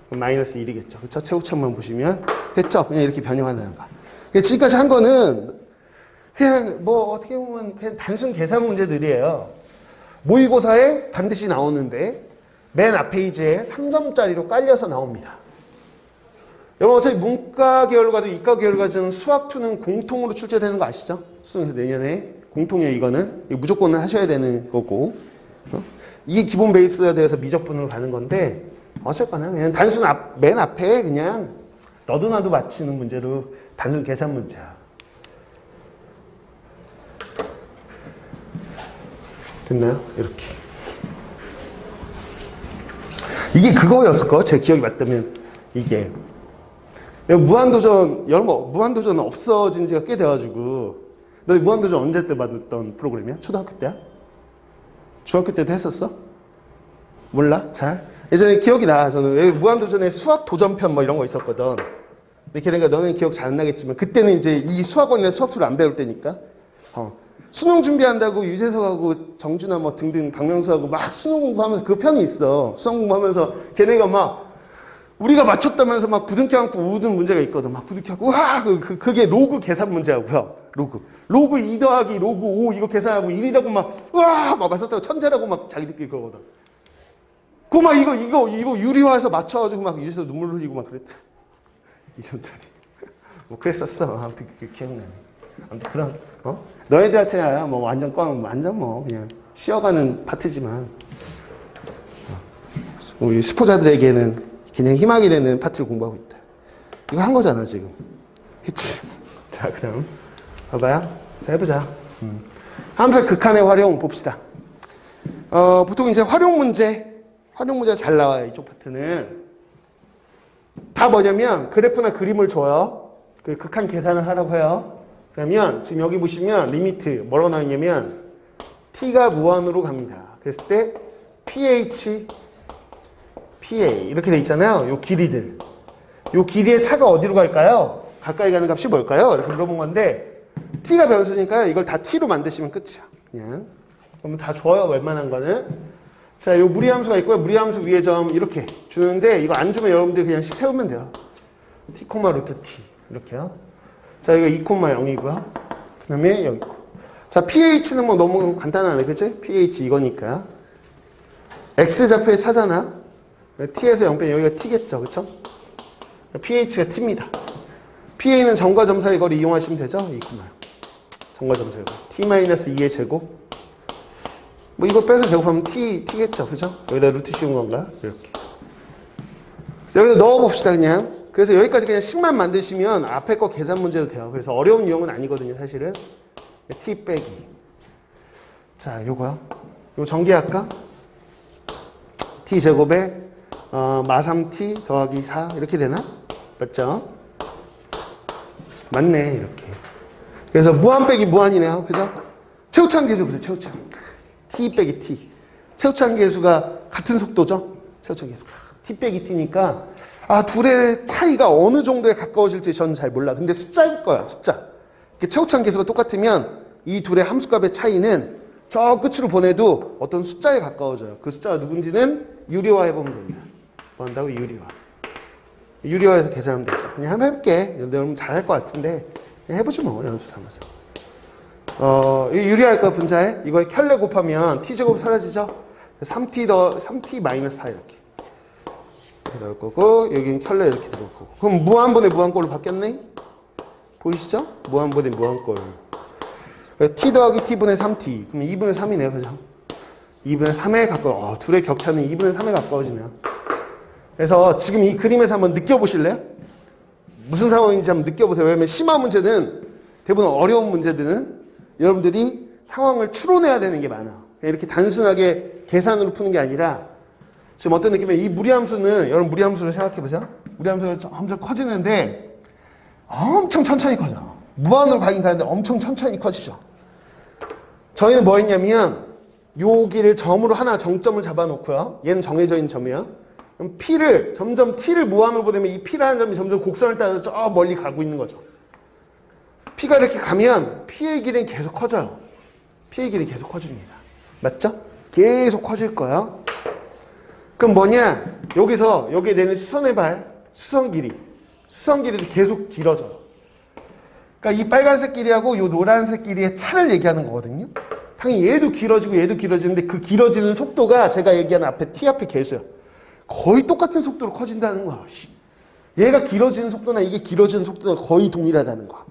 그럼 마이너스 1이겠죠. 그쵸? 최고차만 보시면 됐죠? 그냥 이렇게 변형한다는 거. 지금까지 한 거는 그냥 뭐 어떻게 보면 그냥 단순 계산 문제들이에요. 모의고사에 반드시 나오는데 맨 앞 페이지에 3점짜리로 깔려서 나옵니다. 여러분 어차피 문과 계열과도 이과 계열과는 수학2는 공통으로 출제되는 거 아시죠? 수능에서 내년에 공통이에요. 이거는 무조건 하셔야 되는 거고 이게 기본 베이스가 되어서 미적분으로 가는 건데 어쨌거나 그냥 단순 맨 앞에 그냥 너도 나도 맞히는 문제로 단순 계산 문제야. 됐나요? 이렇게. 이게 그거였을 거. 제 기억이 맞다면 이게 무한도전 무한도전 없어진 지가 꽤 돼가지고 너 무한도전 언제 때 받았던 프로그램이야? 초등학교 때야? 중학교 때도 했었어? 몰라? 잘? 예전에 기억이 나. 저는 무한도전에 수학 도전편 뭐 이런 거 있었거든. 근데 걔네가 너는 기억 잘 안 나겠지만 그때는 이제 이 수학원이나 수학수를 안 배울 때니까 수능 준비한다고 유재석하고 정준하 뭐 등등 박명수하고 막 수능 공부하면서 그 편이 있어. 수능 공부하면서 걔네가 막 우리가 맞췄다면서 막 부둥켜 안고 우는 문제가 있거든. 막 부둥켜 안고 우와 그게 로그 계산 문제하고요. 로그 2 더하기 로그 5 이거 계산하고 1이라고 막 우와 막 맞췄다고 천재라고 막 자기들끼리 그러거든. 그 막 이거 유리화해서 맞춰가지고 막 유재석 눈물 흘리고 막 그랬다. 2점짜리. 뭐 그랬었어. 아무튼 그게 기억나네. 아무튼 그런 너희들한테야 뭐 완전 뭐 그냥 쉬어가는 파트지만 우리 스포자들에게는 그냥 희망이 되는 파트를 공부하고 있다. 이거 한 거잖아 지금. 그치? 자 그다음 봐봐요. 자 해보자. 함수 극한의 활용 봅시다. 보통 이제 활용 문제가 잘 나와요. 이쪽 파트는 다 뭐냐면 그래프나 그림을 줘요. 그 극한 계산을 하라고 해요. 그러면 지금 여기 보시면 리미트 뭐라고 나와 있냐면 t가 무한으로 갑니다. 그랬을 때 ph, pa 이렇게 돼 있잖아요. 요 길이들. 요 길이의 차가 어디로 갈까요? 가까이 가는 값이 뭘까요? 이렇게 물어본 건데 t가 변수니까 이걸 다 t로 만드시면 끝이야. 그냥. 그러면 다 줘요. 웬만한 거는. 자, 요 무리함수가 있고요. 무리함수 위에 점 이렇게 주는데 이거 안 주면 여러분들이 그냥 씩 세우면 돼요. t, 루트 t 이렇게요. 자, 이거 2,0이고요. 그 다음에 여기 있고. 자, pH는 뭐 너무 간단하네. 그치? pH 이거니까. x좌표의 차잖아. t에서 0 빼면 여기가 t겠죠. 그쵸? pH가 t입니다. pa는 점과 점 사이 거리 이용하시면 되죠? 2,0. 점과 점 사이 거리. t-2의 제곱. 뭐 이거 빼서 제곱하면 t겠죠. 그죠? 여기다 루트 씌운 건가? 이렇게. 여기다 넣어봅시다, 그냥. 그래서 여기까지 그냥 식만 만드시면 앞에 거 계산 문제도 돼요. 그래서 어려운 유형은 아니거든요, 사실은. t 빼기. 자, 요거요. 요거 전개할까? t 제곱에 마 3t 더하기 4 이렇게 되나? 맞죠? 맞네, 이렇게. 그래서 무한 빼기 무한이네요. 그죠? 최우차항 계수 보세요, 최우차항. t 빼기 t. 최우차항 계수가 같은 속도죠? 최우차항 계수가. t 빼기 t니까 둘의 차이가 어느 정도에 가까워질지 저는 잘 몰라. 근데 숫자일 거야, 숫자. 최우차항 계수가 똑같으면 이 둘의 함수값의 차이는 저 끝으로 보내도 어떤 숫자에 가까워져요. 그 숫자가 누군지는 유리화 해보면 됩니다. 뭐 한다고? 유리화. 유리화해서 계산하면 되지. 그냥 한번 해볼게. 여러분 잘할 것 같은데 그냥 해보지 뭐, 연습 삼아서. 유리화할 거 분자에 이거에 켤레 곱하면 t제곱 사라지죠? 3t 마이너스 4 이렇게 넣을 거고 여기는 켤레 이렇게 들어올 거고 그럼 무한분의 무한꼴로 바뀌었네? 보이시죠? 무한분의 무한꼴 t 더하기 t분의 3t 그럼 2분의 3이네요. 그죠? 2분의 3에 가까워. 둘의 격차는 2분의 3에 가까워지네요. 그래서 지금 이 그림에서 한번 느껴보실래요? 무슨 상황인지 한번 느껴보세요. 왜냐면 심화 문제는 대부분 어려운 문제들은 여러분들이 상황을 추론해야 되는 게 많아. 이렇게 단순하게 계산으로 푸는 게 아니라 지금 어떤 느낌이에요? 이 무리함수는 여러분 무리함수를 생각해보세요. 무리함수가 점점 커지는데 엄청 천천히 커져. 무한으로 가긴 가는데 엄청 천천히 커지죠. 저희는 뭐 했냐면 여기를 점으로 하나 정점을 잡아놓고요. 얘는 정해져 있는 점이에요. 그럼 P를 점점 T를 무한으로 보내면 이 P라는 점이 점점 곡선을 따라서 저 멀리 가고 있는 거죠. P가 이렇게 가면 P의 길이는 계속 커져요. P의 길이 계속 커집니다. 맞죠? 계속 커질 거예요. 그럼 뭐냐? 여기서 여기에 내는 수선의 발, 수선 길이도 계속 길어져요. 그러니까 이 빨간색 길이하고 이 노란색 길이의 차를 얘기하는 거거든요. 당연히 얘도 길어지고 얘도 길어지는데 그 길어지는 속도가 제가 얘기한 앞에 T 앞에 계수야. 거의 똑같은 속도로 커진다는 거야. 얘가 길어지는 속도나 이게 길어지는 속도가 거의 동일하다는 거야.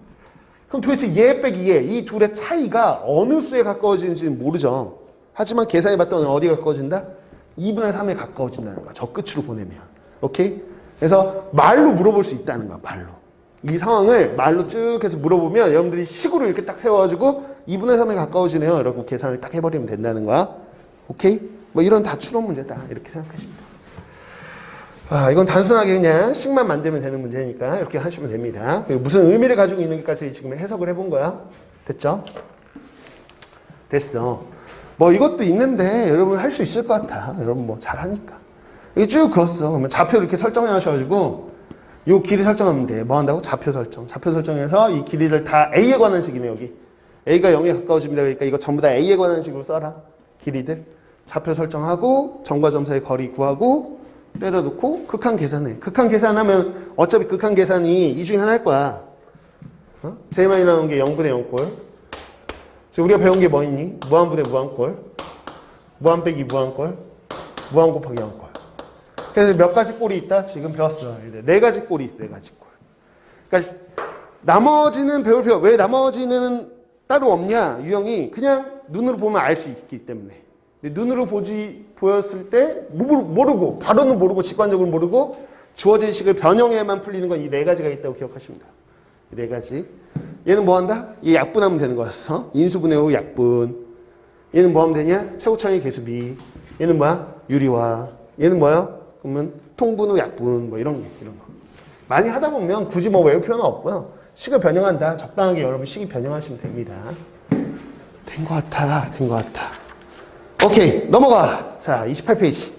그럼 도대체 얘 빼기 얘, 이 둘의 차이가 어느 수에 가까워지는지는 모르죠. 하지만 계산해봤더니 어디가 가까워진다? 2분의 3에 가까워진다는 거야. 저 끝으로 보내면. 오케이? 그래서 말로 물어볼 수 있다는 거야. 말로. 이 상황을 말로 쭉 해서 물어보면 여러분들이 식으로 이렇게 딱 세워가지고 2분의 3에 가까워지네요. 이러고 계산을 딱 해버리면 된다는 거야. 오케이? 뭐 이런 다 추론 문제다. 이렇게 생각하시면 돼요. 이건 단순하게 그냥 식만 만들면 되는 문제니까 이렇게 하시면 됩니다. 무슨 의미를 가지고 있는지까지 지금 해석을 해본 거야. 됐죠? 됐어. 뭐 이것도 있는데 여러분 할 수 있을 것 같아. 여러분 뭐 잘하니까. 이게 쭉 그었어. 그러면 좌표 이렇게 설정해 하셔가지고 요 길이 설정하면 돼. 뭐 한다고? 좌표 설정. 좌표 설정해서 이 길이를 다 A에 관한 식이네 여기. A가 0에 가까워집니다. 그러니까 이거 전부 다 A에 관한 식으로 써라. 길이들. 좌표 설정하고 점과 점 사이 거리 구하고 때려놓고 극한 계산해. 극한 계산하면 어차피 극한 계산이 이 중에 하나일 거야. 제일 많이 나오는 게 0분의 0꼴. 우리가 배운 게 뭐 있니? 무한분의 무한꼴. 무한 빼기 무한꼴. 무한 곱하기 0꼴. 그래서 몇 가지 꼴이 있다? 지금 배웠어. 네 가지 꼴이 있어. 네 가지 꼴. 그러니까 나머지는 배울 필요. 왜 나머지는 따로 없냐? 유형이 그냥 눈으로 보면 알 수 있기 때문에. 눈으로 보였을 때 모르고 바로는 모르고 직관적으로 모르고 주어진 식을 변형해야만 풀리는 건 이 네 가지가 있다고 기억하십니다. 이 네 가지. 얘는 뭐 한다? 얘 약분하면 되는 거였어. 인수분해 후 약분. 얘는 뭐 하면 되냐? 최고차이 계수비. 얘는 뭐야? 유리화. 얘는 뭐야? 그러면 통분 후 약분 뭐 이런 거. 많이 하다 보면 굳이 뭐 외울 필요는 없고요. 식을 변형한다. 적당하게 여러분 식이 변형하시면 됩니다. 된 것 같아. 오케이, 넘어가. 자, 28페이지.